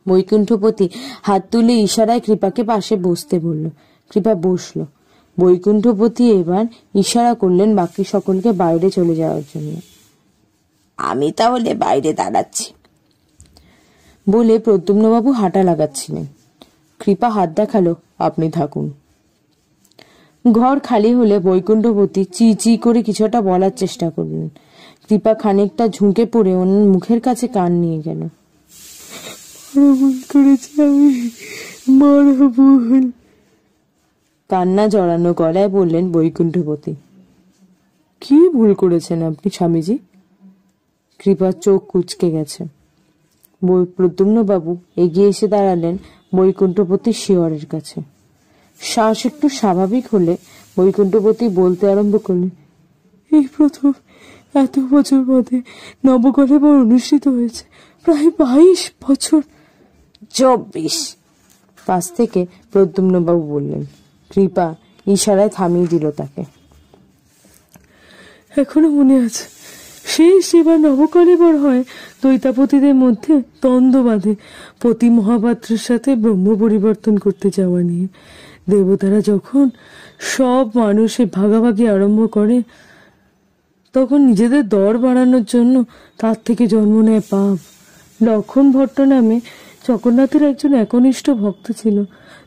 S2: বৈকুণ্ঠপতি হাত তুলে ইশারায় কৃপাকে পাশে বসতে বলল। কৃপা বসল। বৈকুণ্ঠপতি এবার ইশারা করলেন বাকি সকলকে বাইরে চলে যাওয়ার জন্য। আমি তাহলে বাইরে দাঁড়াচ্ছি বলে প্রদ্যুম্নবাবু হাঁটা লাগাচ্ছিলেন। কৃপা হাত দেখালো, আপনি থাকুন। ঘর খালি হলে বৈকুণ্ঠপতি চি চি করে কিছুটা বলার চেষ্টা করলেন। কৃপা খানিকটা ঝুঁকে পড়ে ওনার মুখের কাছে কান নিয়ে গেল। কান্না জড়ানো গলায় বললেন বৈকুণ্ঠপতি। কি ভুল করেছেন আপনি স্বামীজি? কৃপার চোখ কুঁচকে গেছে। প্রদ্যুম্নবাবু এগিয়ে এসে দাঁড়ালেন বৈকুণ্ঠপতি শিয়রের কাছে। শ্বাস একটু স্বাভাবিক হলে বৈকুণ্ঠপতি বলতে আরম্ভ করলেন, এই প্রথম এত বছর বাদে নবকলেবর অনুষ্ঠিত হয়েছে। প্রায় 22 বছর। 24। পাশ থেকে প্রদ্যুম্নবাবু বললেন। কৃপা ইশারায় থামিয়ে দিল তাকে। এখনো মনে আছে, শেষ এবার নবকলেবর হয় দৈতাপতিদের মধ্যে দ্বন্দ্ব বাঁধে পতি মহাপাত্রের সাথে ব্রহ্ম পরিবর্তন করতে যাওয়া নিয়ে। দেবতারা যখন সব মানুষের ভাগাভাগি আরম্ভ করে, তখন নিজেদের দর বাড়ানোর জন্য তার থেকে জন্ম নেয় পাপ। লক্ষণ ভট্ট নামে জগন্নাথের একজন একনিষ্ঠ ভক্ত ছিল।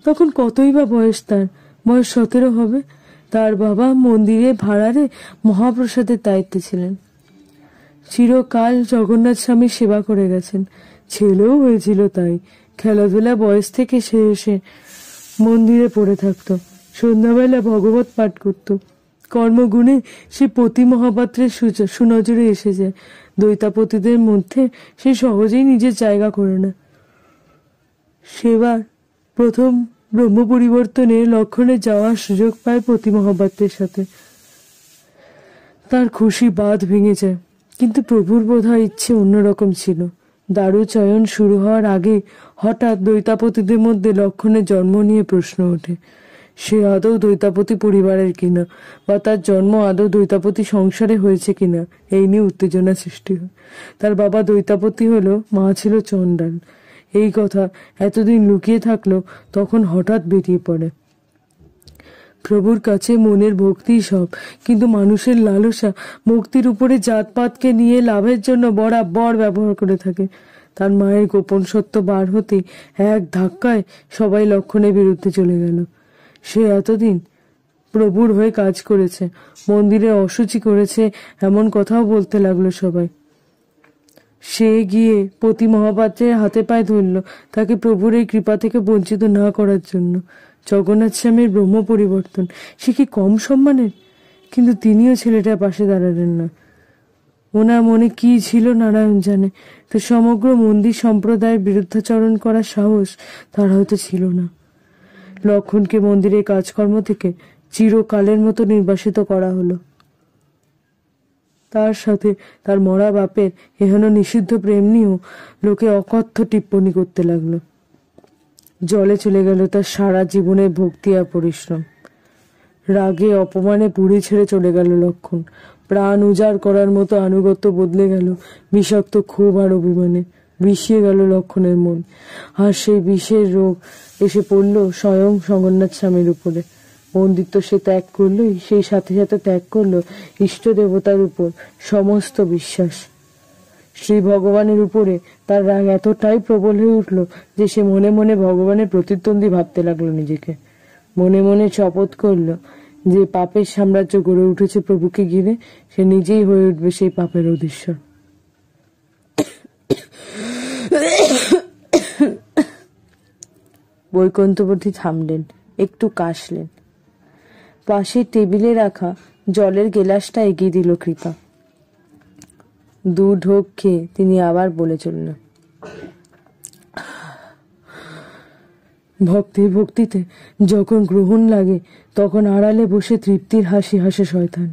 S2: তখন কতই বা বয়স তার, বয়স 17 হবে। তার বাবা মন্দিরে ভাড়ারে মহাপ্রসাদের দায়িত্বে ছিলেন। চিরকাল জগন্নাথ স্বামীর সেবা করে গেছেন, ছেলেও হয়েছিল। তাই খেলাধুলা বয়স থেকে সে এসে মন্দিরে পড়ে থাকতো, সন্ধ্যাবেলা ভগবত পাঠ করত। কর্মগুণে সে পতি মহাপাত্রের সুনজরে এসে যায়। দৈতাপতিদের মধ্যে সে সহজেই নিজের জায়গা করে না।
S3: সেবার প্রথম ব্রহ্ম পরিবর্তনে লক্ষণে যাওয়ার সুযোগ পায় পতি মহাপাত্রের সাথে। তার খুশি বাঁধ ভেঙে যায়, কিন্তু প্রভুর বোধহয় ইচ্ছে অন্যরকম ছিল। দারু চয়ন শুরু হওয়ার আগে হঠাৎ দৈতাপতিদের মধ্যে লক্ষণের জন্ম নিয়ে প্রশ্ন ওঠে। সে আদৌ দৈতাপতি পরিবারের কিনা, বা তার জন্ম আদৌ দৈতাপতি সংসারে হয়েছে কিনা, এই নিয়ে উত্তেজনা সৃষ্টি হয়। তার বাবা দৈতাপতি হলো, মা ছিল চণ্ডাল। এই কথা এতদিন লুকিয়ে থাকলো, তখন হঠাৎ বেরিয়ে পড়ে। প্রভুর কাছে মনের ভক্তি সব, কিন্তু মানুষের লালসা মুক্তির উপরে জাতপাতকে নিয়ে লাভের জন্য বরাবর ব্যবহার করে থাকে। তার মায়ের গোপন সত্য বার হতে এক ধাক্কায় সবাই লক্ষণের বিরুদ্ধে চলে গেল। সে এতদিন প্রভুর হয়ে কাজ করেছে, মন্দিরে অশুচি করেছে, এমন কথাও বলতে লাগলো সবাই। সে গিয়ে পতি মহাপাত্রের হাতে পায়ে ধরল, তাকে প্রভুর এই কৃপা থেকে বঞ্চিত না করার জন্য। জগন্নাথ স্বামীর ব্রহ্ম পরিবর্তন, সে কি কম সম্মানের? কিন্তু তিনিও ছেলেটার পাশে দাঁড়ালেন না। ওনার মনে কি ছিল নারায়ণ জানে, তো সমগ্র মন্দির সম্প্রদায়ের বিরুদ্ধাচরণ করার সাহস তার হয়তো ছিল না। লক্ষণকে মন্দিরের কাজকর্ম থেকে চিরকালের মতো নির্বাসিত করা হলো। তার সাথে তার মরা বাপের এহেন নিষিদ্ধ প্রেম নিয়েও লোকে অকথ্য টিপ্পণী করতে লাগলো। জলে চলে গেল তার সারা জীবনের ভক্তি আর পরিশ্রম। রাগে অপমানে পুড়ে ছেড়ে চলে গেল লক্ষণ। প্রাণ উজাড় করার মতো আনুগত্য বদলে গেল বিষাক্ত ক্ষোভ আর অভিমানে। বিষিয়ে গেল লক্ষণের মন, আর সেই বিষের রোগ এসে পড়ল স্বয়ং জগন্নাথ স্বামীর উপরে। বন্দিত্ব সে ত্যাগ করলই, সেই সাথে সাথে ত্যাগ করল ইষ্ট দেবতার উপর সমস্ত বিশ্বাস। শ্রী ভগবানের উপরে তার রাগ এতটাই প্রবল হয়ে উঠল যে সে মনে মনে ভগবানের প্রতিদ্বন্দ্বী ভাবতে লাগলো নিজেকে। মনে মনে শপথ করলো যে পাপের সাম্রাজ্য গড়ে উঠেছে প্রভুকে ঘিরে, সে নিজেই হয়ে উঠবে সেই পাপের অধীশ্বর।
S1: বৈকুণ্ঠপতি থামলেন, একটু কাশলেন। পাশের টেবিলে রাখা জলের গেলাসটা এগিয়ে দিল কৃপা। দু ঢোক খেয়ে তিনি আবার বলে চললেন,
S3: ভক্তের ভক্তিতে যখন গ্রহণ লাগে, তখন আড়ালে বসে তৃপ্তির হাসি হাসে শয়তান।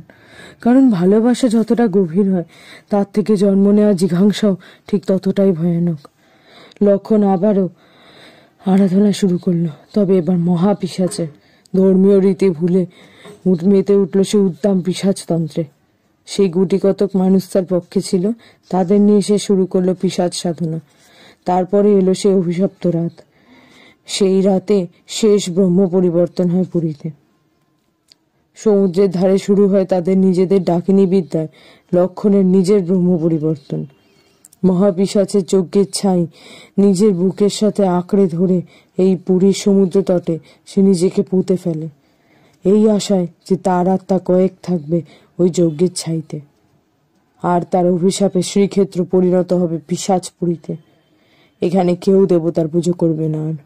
S3: কারণ ভালোবাসা যতটা গভীর হয়, তার থেকে জন্ম নেওয়া জিঘাংসাও ঠিক ততটাই ভয়ানক। লক্ষণ আবারও আরাধনা শুরু করলো, তবে এবার মহা পিশাচে। ধর্মীয় রীতি ভুলে মেতে উঠল সে উদ্দাম পিশাচতন্ত্রে। সেই গুটি কতক মানুষ তার পক্ষে ছিল, তাদের নিয়ে সে শুরু করলো পিশাচ সাধনা। তারপরে এলো সে অভিশপ্ত রাত। সেই রাতে শেষ ব্রহ্ম পরিবর্তন হয় পুরীতে। সমুদ্রের ধারে শুরু হয় তাদের নিজেদের ডাকিনী বিদ্যায় লক্ষণের নিজের ব্রহ্ম পরিবর্তন। মহাপিশাচের যজ্ঞের ছাই নিজের বুকের সাথে আঁকড়ে ধরে এই পুরীর সমুদ্র তটে সে নিজেকে পুঁতে ফেলে, এই আশায় যে তার আত্মা কয়েক থাকবে ওই যজ্ঞের ছাইতে, আর তার অভিশাপে শ্রীক্ষেত্র পরিণত হবে পিশাচপুরীতে। এখানে কেউ দেবতার পুজো করবে না, আর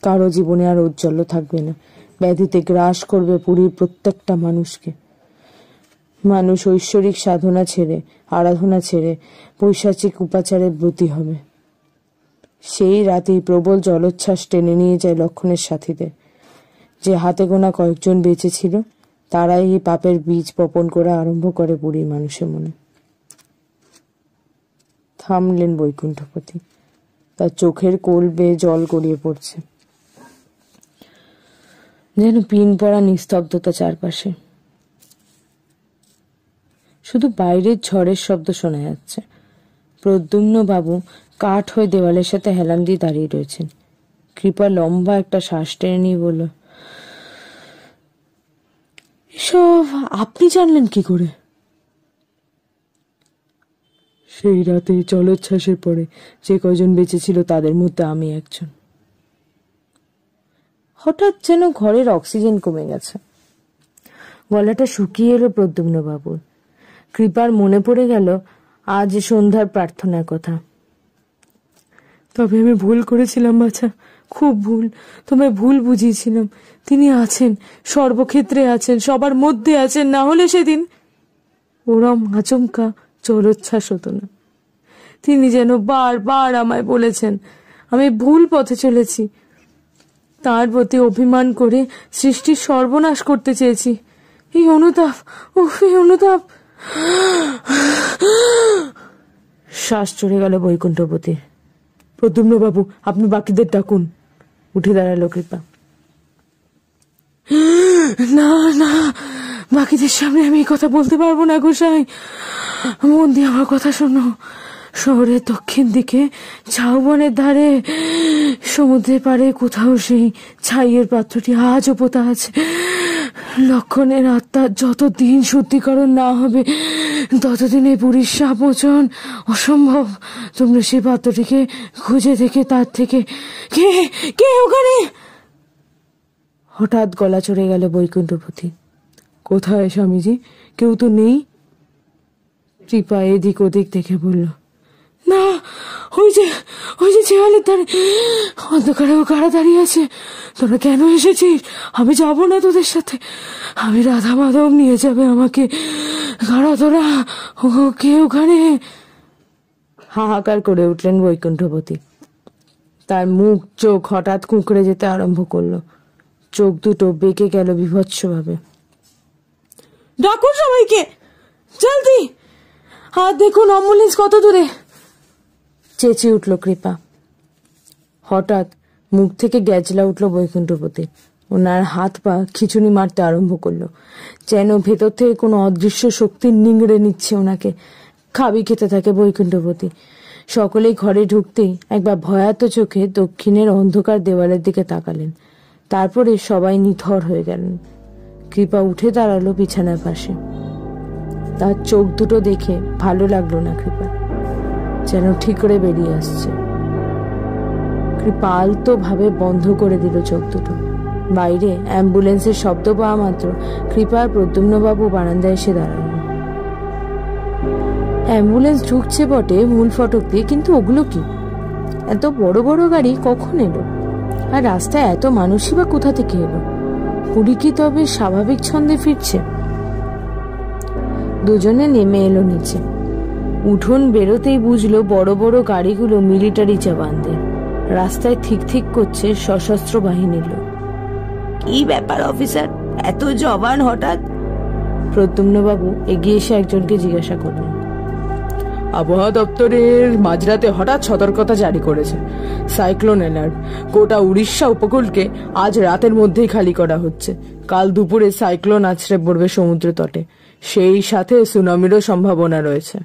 S3: কারো জীবনে আর ঔজ্জ্বল্য থাকবে না। ব্যাধিতে গ্রাস করবে পুরীর প্রত্যেকটা মানুষকে। মানুষ ঐশ্বরিক সাধনা ছেড়ে, আরাধনা ছেড়ে পৈশাচিক উপাচারে ব্রতী হবে। সেই রাতেই প্রবল জলোচ্ছ্বাস টেনে নিয়ে যায় লক্ষণের সাথীদের। যে হাতে গোনা কয়েকজন বেঁচে ছিল, তারাই এই পাপের বীজ বপন করা আরম্ভ করে পুরীর মানুষের মনে। থামলেন বৈকুণ্ঠপতি, তার চোখের কোল বেয়ে জল গড়িয়ে পড়ছে। যেন পিন পড়া নিস্তব্ধতা চারপাশে। শুধু বাইরের ঝড়ের শব্দ শোনা যাচ্ছে। প্রদ্যুম্ন বাবু কাঠ হয়ে দেওয়ালের সাথে হেলান দিয়ে দাঁড়িয়ে রয়েছেন। কৃপা লম্বা একটা শ্বাস টেনে নিয়ে বলল, এসব আপনি জানলেন কি করে? সেই রাতে জলোচ্ছ্বাসের পরে যে কয়জন বেঁচে ছিল, তাদের মধ্যে আমি একজন।
S1: হঠাৎ যেন ঘরের অক্সিজেন কমে গেছে। গলাটা শুকিয়ে এলো প্রদ্যুম্ন বাবুর। কৃপার মনে পড়ে গেল আজ সন্ধ্যার প্রার্থনার কথা।
S3: তবে আমি ভুল করেছিলাম বাছা, খুব ভুল। তোমায় ভুল বুঝিয়েছিলাম। তিনি আছেন, সর্বক্ষেত্রে আছেন, সবার মধ্যে আছেন। না হলে সেদিন ওরম আচমকা জলোচ্ছ্বাস হতো না। তিনি যেন বারবার আমায় বলেছেন, আমি ভুল পথে চলেছি। তার প্রতি অভিমান করে সৃষ্টির সর্বনাশ করতে চেয়েছি। এই অনুতাপ, এই অনুতাপ।
S1: শ্বাস চড়ে গেল বৈকুণ্ঠপতির।
S3: প্রদ্যুম্ন বাবু, আপনি বাকিদের ডাকুন।
S1: উঠে দাঁড়ালো কৃপা।
S3: না না, বাকিদের সামনে আমি এই কথা বলতে পারবো না গোসাই। মন দিয়ে আমার কথা শোনো। শহরের দক্ষিণ দিকে ঝাউবনের ধারে সমুদ্রের পাড়ে কোথাও সেই ছাইয়ের পাত্রটি আজও পোতা আছে। লক্ষণের আত্মার যতদিন শুদ্ধিকরণ না হবে ততদিন এই পুরীর সাপ মোচন অসম্ভব। তোমরা সেই পাত্রটিকে খুঁজে দেখে তার থেকে কে কে ওখানে।
S1: হঠাৎ গলা চড়ে গেল বৈকুণ্ঠপতি।
S3: কোথায় স্বামীজি? কেউ তো নেই।
S1: কৃপা এদিক ওদিক দেখে বলল,
S3: না, ওই যে চেয়ালের ধারে অন্ধকারে ও কারা দাঁড়িয়ে আছে। তোরা কেন এসেছিস? আমি যাব না তোদের সাথে। আমি রাধা মাধব নিয়ে যাবে আমাকে। কারা তোরা? ও কে ওখানে?
S1: হাহাকার করে উঠলেন বৈকুণ্ঠপতি। তার মুখ চোখ হঠাৎ কুঁকড়ে যেতে আরম্ভ করলো। চোখ দুটো বেঁকে গেল বিভৎসভাবে।
S3: ডাকুন সবাইকে, জলদি। আর দেখুন অ্যাম্বুলেন্স কত দূরে।
S1: চেঁচিয়ে উঠল কৃপা। হঠাৎ মুখ থেকে গ্যাজলা উঠল বৈকুণ্ঠপতি। ওনার হাত পা খিচুনি মারতে আরম্ভ করলো, যেন ভেতর থেকে কোনো অদৃশ্য শক্তি নিংড়ে নিচ্ছে ওনাকে। খাবি খেতে থাকে বৈকুণ্ঠপতি। সকলেই ঘরে ঢুকতেই একবার ভয়াত চোখে দক্ষিণের অন্ধকার দেওয়ালের দিকে তাকালেন। তারপরে সবাই নিথর হয়ে গেলেন। কৃপা উঠে দাঁড়ালো বিছানার পাশে। তার চোখ দুটো দেখে ভালো লাগলো না কৃপা, যেন ঠিক করে বেরিয়ে আসছে। কৃপা আলতো ভাবে বন্ধ করে দিল চোখ দুটো। বাইরে অ্যাম্বুলেন্সের শব্দ পাওয়া মাত্র কৃপা আর প্রদ্যুম্নবাবু বারান্দায় এসে দাঁড়ালেন। অ্যাম্বুলেন্স ঢুকছে বটে মূল ফটক দিয়ে, কিন্তু ওগুলো কি? এত বড় বড় গাড়ি কখন এলো? আর রাস্তায় এত মানুষই বা কোথা থেকে এলো? পুরী কি তবে স্বাভাবিক ছন্দে ফিরছে? দুজনে নেমে এলো নিচে। উঠোন বেরোতেই বুঝলো বড় বড় গাড়িগুলো মিলিটারি জওয়ানদের। রাস্তায় ঠিক ঠিক করছে সশস্ত্র বাহিনীর লোক। কি ব্যাপার অফিসার, এত জওয়ান হঠাৎ? প্রদ্যুম্নবাবু এগিয়ে এসে একজনকে জিজ্ঞাসা করলেন।
S3: আবহাওয়া দপ্তরের মাঝরাতে হঠাৎ সতর্কতা জারি করেছে, সাইক্লোন অ্যালার্ট। গোটা উড়িষ্যা উপকূলকে আজ রাতের মধ্যেই খালি করা হচ্ছে। কাল দুপুরে সাইক্লোন আছড়ে পড়বে সমুদ্র তটে, সেই সাথে সুনামিরও সম্ভাবনা রয়েছে।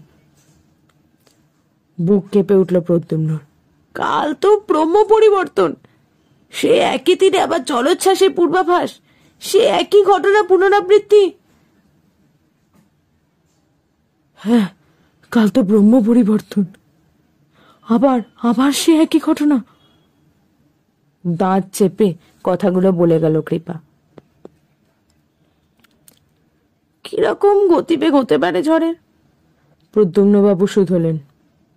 S1: বুক কেঁপে উঠল প্রদ্যুম্নর। কাল তো ব্রহ্ম পরিবর্তন, সে একই তীরে আবার জলোচ্ছ্বাসের পূর্বাভাস, সে একই ঘটনা পুনরাবৃত্তি।
S3: হ্যাঁ, কাল তো ব্রহ্ম পরিবর্তন, আবার সে একই ঘটনা।
S1: দাঁত চেপে কথাগুলো বলে গেল কৃপা। কিরকম গতিবেগ হতে পারে ঝড়ের? প্রদ্যুম্নবাবু শুধলেন।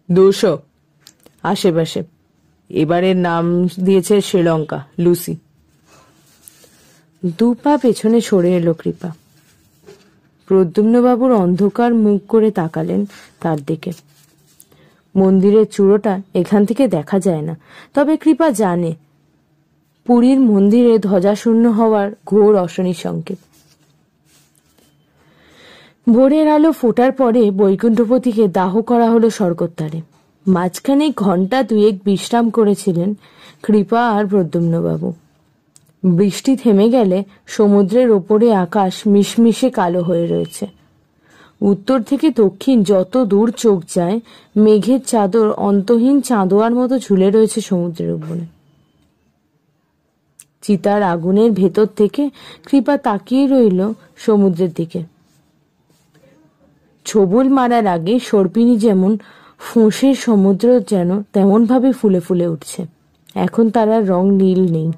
S1: 200 আশেপাশে। এবারের নাম দিয়েছে শ্রীলঙ্কা, লুসি। 2 পা পেছনে সরে এলো কৃপা। প্রদ্যুম্নবাবুর অন্ধকার মুখ করে তাকালেন তার দিকে। মন্দিরের চূড়োটা এখান থেকে দেখা যায় না, তবে কৃপা জানে পুরীর মন্দিরে ধ্বজাশূন্য হওয়ার ঘোর অশনি সংকেত। ভোরের আলো ফোটার পরে বৈকুণ্ঠপতিকে দাহ করা হলো স্বর্গদ্বারে। মাঝখানে ঘণ্টা 2 বিশ্রাম করেছিলেন কৃপা আর প্রদ্যুম্নবাবু। বৃষ্টি থেমে গেলে সমুদ্রের ওপরে আকাশ মিশমিশে কালো হয়ে রয়েছে। উত্তর থেকে দক্ষিণ যত দূর চোখ যায় মেঘের চাদর অন্তহীন চাঁদোয়ার মতো ঝুলে রয়েছে সমুদ্রের উপরে। চিতার আগুনের ভেতর থেকে কৃপা তাকিয়ে রইল সমুদ্রের দিকে। ছবুল মারার আগে সর্পিনী যেমন ফোঁসের সমুদ্র যেন তেমন ভাবে ফুলে ফুলে উঠছে। এখন তার আর রং নীল নেই।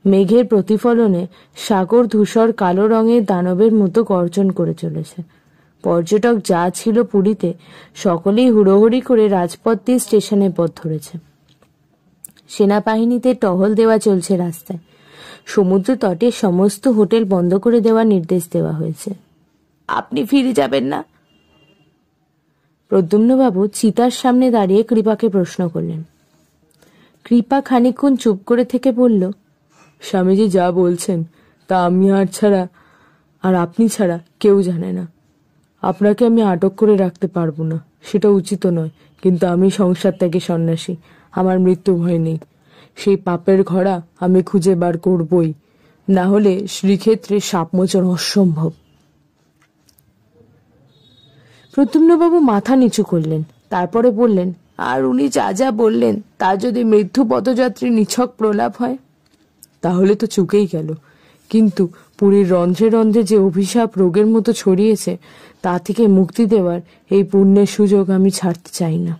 S1: মেঘের প্রতিফলনে সাগর ধূসর কালো রঙের দানবের মতো গর্জন করে চলেছে। পর্যটক যা ছিল পুরীতে সকলেই হুড়োহুড়ি করে রাজপথ দিয়ে স্টেশনে পথ ধরেছে। সেনাবাহিনীতে টহল দেওয়া চলছে রাস্তায়। সমুদ্র তটে সমস্ত হোটেল বন্ধ করে দেওয়ার নির্দেশ দেওয়া হয়েছে। আপনি ফিরে যাবেন না? প্রদ্যুম্নবাবু চিতার সামনে দাঁড়িয়ে কৃপাকে প্রশ্ন করলেন। কৃপা খানিকক্ষণ চুপ করে থেকে বলল,
S3: স্বামীজি যা বলছেন তা আমি আর আপনি ছাড়া কেউ জানে না। আপনাকে আমি আটক করে রাখতে পারবো না, সেটা উচিত নয়, কিন্তু আমি সংসার ত্যাগে সন্ন্যাসী, আমার মৃত্যু ভয় নেই। সেই পাপের ঘোড়া আমি খুঁজে বার করবই, না হলে শ্রীক্ষেত্রে সাপমোচন অসম্ভব।
S1: প্রদ্যুম্নবাবু মাথা নিচু করলেন, তারপরে বললেন, আর উনি যা যা বললেন তা যদি মৃত্যু পথযাত্রী নিছক প্রলাপ হয়?
S3: তাহলে তো চুকেই গেল, কিন্তু পুরীর রন্ধ্রে রন্ধ্রে যে অভিশাপ রোগের মতো ছড়িয়েছে তা থেকে মুক্তি দেওয়ার এই পুণ্যের সুযোগ আমি ছাড়তে চাই না।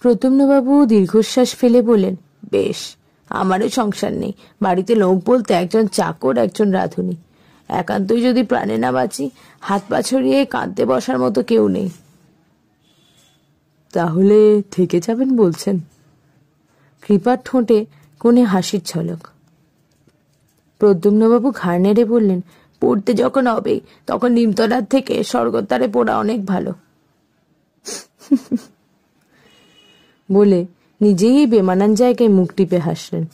S1: প্রদ্যুম্নবাবু দীর্ঘশ্বাস ফেলে বললেন, বেশ, আমারও সংসার নেই, বাড়িতে লোক বলতে একজন চাকর, একজন রাঁধুনি। একান্তই যদি প্রাণে না বাঁচি, হাত পা ছড়িয়ে কাঁদতে বসার মতো কেউ নেই।
S3: তাহলে থেকে যাবেন বলছেন?
S1: কৃপার ঠোঁটে কোণে হাসির ঝলক। প্রদ্যুম্নবাবু ঘাড় নেড়ে বললেন, পড়তে যখন হবেই তখন নিমতলার থেকে স্বর্গদ্বারে পড়া অনেক ভালো। বলে নিজেই বেমানান জায়গায় মুখ টিপে হাসলেন।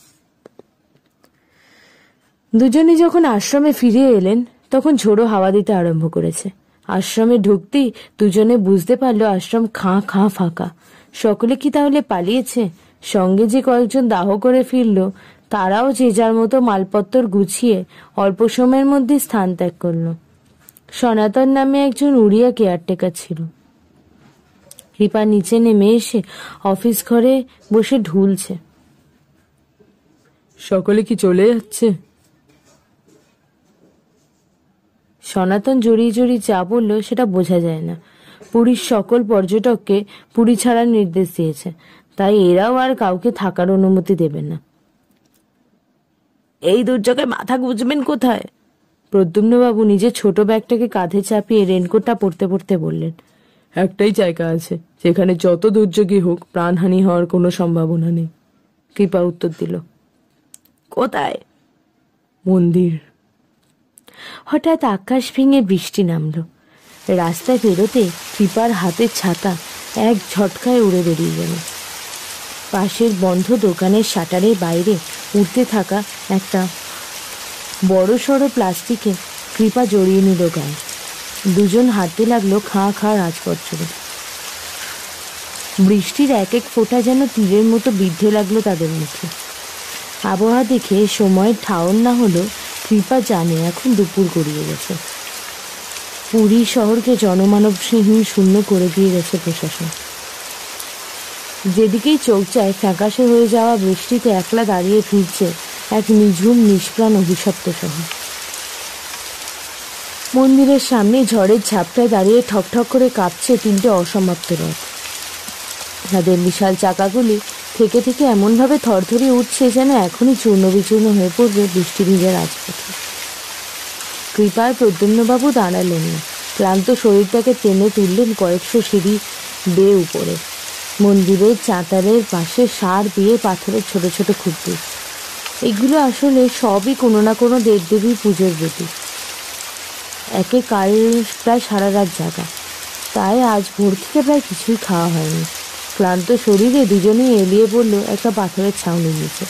S1: দুজনে যখন আশ্রমে ফিরে এলেন তখন ঝোড়ো হাওয়া দিতে আরম্ভ করেছে। আশ্রমে ঢুকতেই দুজনে বুঝতে পারলো আশ্রম খাঁ খাঁ ফাঁকা। সকলে কি তাহলে পালিয়েছে? সঙ্গে যে কয়েকজন দাহ করে ফিরল তারাও যে যার মতো মালপত্তর গুছিয়ে অল্প সময়ের মধ্যে স্থান ত্যাগ করল। সনাতন নামে একজন উড়িয়া কেয়ারটেকার ছিল। কৃপা নিচে নেমে এসে অফিস ঘরে বসে ঢুলছে।
S3: সকলে কি চলে যাচ্ছে?
S1: সনাতন জড়িয়ে জড়িয়ে যা বলল সেটা বোঝা যায় না। পুরীর সকল পর্যটককে পুরী ছাড়ার নির্দেশ দিয়েছে, তাই এরাও আর কাউকে থাকার অনুমতি দেবে না। এই দুর্যোগে মাথা গুঁজবেন কোথায়? প্রদ্যুম্নবাবু নিজের ছোট ব্যাগটাকে কাঁধে চাপিয়ে রেনকোটটা পরতে পরতে বললেন,
S3: একটাই জায়গা আছে যেখানে যত দুর্যোগই হোক প্রাণহানি হওয়ার কোনো সম্ভাবনা নেই।
S1: কৃপা উত্তর দিল, কোথায়?
S3: মন্দির।
S1: হঠাৎ আকাশ ভেঙে বৃষ্টি নামল। রাস্তায় বেরোতে কৃপার হাতের ছাতা এক ঝটকায় উড়ে বেরিয়ে গেল। পাশের বন্ধ দোকানের শাটারের বাইরে উঠতে থাকা একটা বড় সড়ো প্লাস্টিকে কৃপা জড়িয়ে নিল গায়ে। দুজন হাঁটতে লাগলো খাঁ খাঁ রাজপথে। বৃষ্টির এক এক ফোঁটা যেন তীরের মতো বিদ্ধে লাগলো তাদের মুখে। আবহাওয়া দেখে সময়ের ঠাউর না হলো কৃপা জানে এখন দুপুর গড়িয়ে গেছে। পুরী শহরকে জনমানবহীন শূন্য করে দিয়ে গেছে প্রশাসন। যেদিকেই চোখ যায় ফ্যাকাশে হয়ে যাওয়া বৃষ্টিতে একলা দাঁড়িয়ে ফিরছে এক নিঝুম নিষ্প্রাণ অভিশপ্ত শহর। মন্দিরের সামনে ঝড়ের ঝাপটায় দাঁড়িয়ে ঠকঠক করে কাঁপছে তিনটে অসমাপ্ত রথ। তাদের বিশাল চাকাগুলি থেকে থেকে এমনভাবে থরথরিয়ে উঠছে যেন এখনই চূর্ণ বিচূর্ণ হয়ে পড়বে বৃষ্টি ভিজে রাজপথে। কৃপার প্রদ্যুম্নবাবু দাঁড়ালেন না, ক্লান্ত শরীরটাকে টেনে তুললেন কয়েকশো সিঁড়ি বেয়ে উপরে। মন্দিরের চাতালের পাশে সার দিয়ে পাথরের ছোট ছোট খুঁটি। এগুলো আসলে সবই কোনো না কোনো দেবদেবীর পুজোর বেদি। একে কাল প্রায় সারা রাত জাগা, তাই আজ ভোর থেকে প্রায় কিছুই খাওয়া হয়নি। ক্লান্ত শরীরে দুজনেই এলিয়ে পড়ল একটা পাথরের ছাউনি নিচে।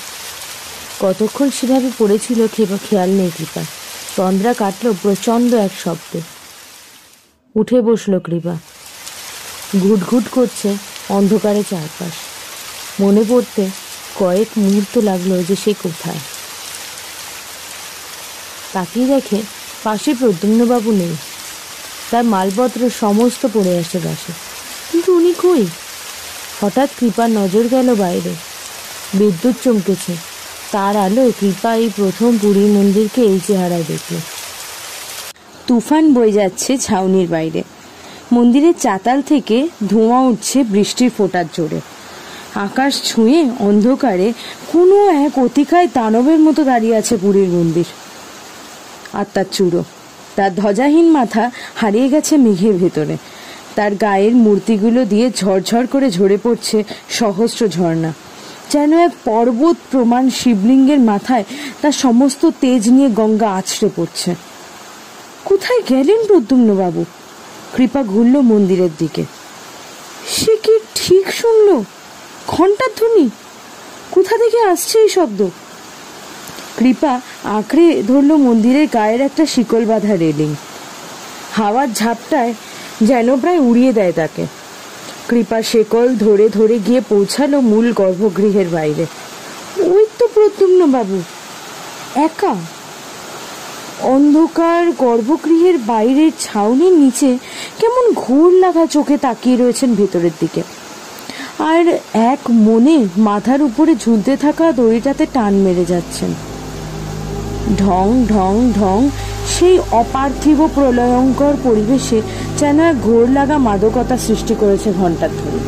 S1: কতক্ষণ সেভাবে পড়েছিল খেয়াল নেই কৃপা। তন্দ্রা কাটল প্রচণ্ড এক শব্দে। উঠে বসল কৃপা। ঘুটঘুট করছে অন্ধকারে চারপাশ। মনে পড়তে কয়েক মুহূর্ত লাগলো যে সে কোথায়। তাকিয়ে দেখে পাশে প্রদ্যুম্নবাবু নেই। তার মালপত্র সমস্ত পড়ে আসে বাসে, কিন্তু উনি কই? হঠাৎ কৃপার নজর গেল বাইরে। বিদ্যুৎ চমকেছে। তার আলোয় কৃপা এই প্রথম পুরী মন্দিরকে এই চেহারায় দেখল। তুফান বয়ে যাচ্ছে ছাউনির বাইরে। মন্দিরের চাতাল থেকে ধোঁয়া উঠছে বৃষ্টির ফোঁটার জোরে। আকাশ ছুঁয়ে অন্ধকারে কোনো এক অতিকায় দানবের মতো দাঁড়িয়ে আছে পুরীর মন্দির। আর তার চূড়ো, তার ধ্বজাহীন মাথা হারিয়ে গেছে মেঘের ভেতরে। তার গায়ের মূর্তিগুলো দিয়ে ঝরঝর করে ঝরে পড়ছে সহস্র ঝর্ণা। যেন এক পর্বত প্রমাণ শিবলিঙ্গের মাথায় তার সমস্ত তেজ নিয়ে গঙ্গা আছড়ে পড়ছে। কোথায় গেলেন প্রদ্যুম্নবাবু? কৃপা ঘুরল মন্দিরের দিকে। সে কি ঠিক শুনল?
S3: ঘন্টার ধ্বনি, কোথা থেকে আসছে এই শব্দ?
S1: কৃপা আঁকড়ে ধরলো মন্দিরের গায়ের একটা শিকল বাঁধা রেলিং। হাওয়ার ঝাপটায় যেন প্রায় উড়িয়ে দেয় তাকে। কৃপা শিকল ধরে ধরে গিয়ে পৌঁছালো মূল গর্ভগৃহের বাইরে। ওই তো প্রদ্যুম্ন বাবু একা। অন্ধকার গর্ভগৃহের বাইরের ছাউনির নিচে কেমন ঘোর লাগা চোখে তাকিয়ে রয়েছেন ভেতরের দিকে, আর এক মনে মাথার উপরে ঝুলতে থাকা দড়িটাতে টান মেরে যাচ্ছেন। ঢং ঢং ঢং সেই অপার্থিব প্রলয়ঙ্কর পরিবেশে যেন এক ঘোর লাগা মাদকতা সৃষ্টি করেছে ঘণ্টার ধ্বনি।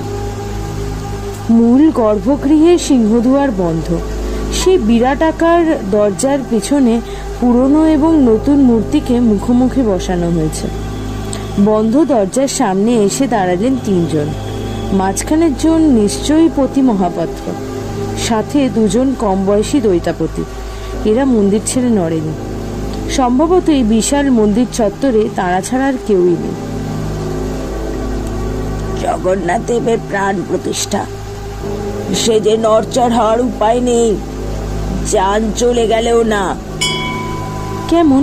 S1: মূল গর্ভগৃহের সিংহদুয়ার বন্ধ। সেই বিরাট আকার দরজার পিছনে পুরনো এবং নতুন মূর্তিকে মুখোমুখি বসানো হয়েছে। বন্ধ দরজার সামনে এসে দাঁড়ালেন তিনজন। মাঝখানের জন নিশ্চয়ই পতি মহাপাত্র, সাথে দুজন কম বয়সী দৈতাপতি। এরা মন্দির ছেড়ে নড়েনি। সম্ভবত এই বিশাল মন্দির চত্বরে তারা ছাড়া আর কেউই নেই।
S2: জগন্নাথ দেবের প্রাণ প্রতিষ্ঠা, সে যে নড়চড় হওয়ার উপায় নেই, জান চলে গেলেও না।
S1: কেমন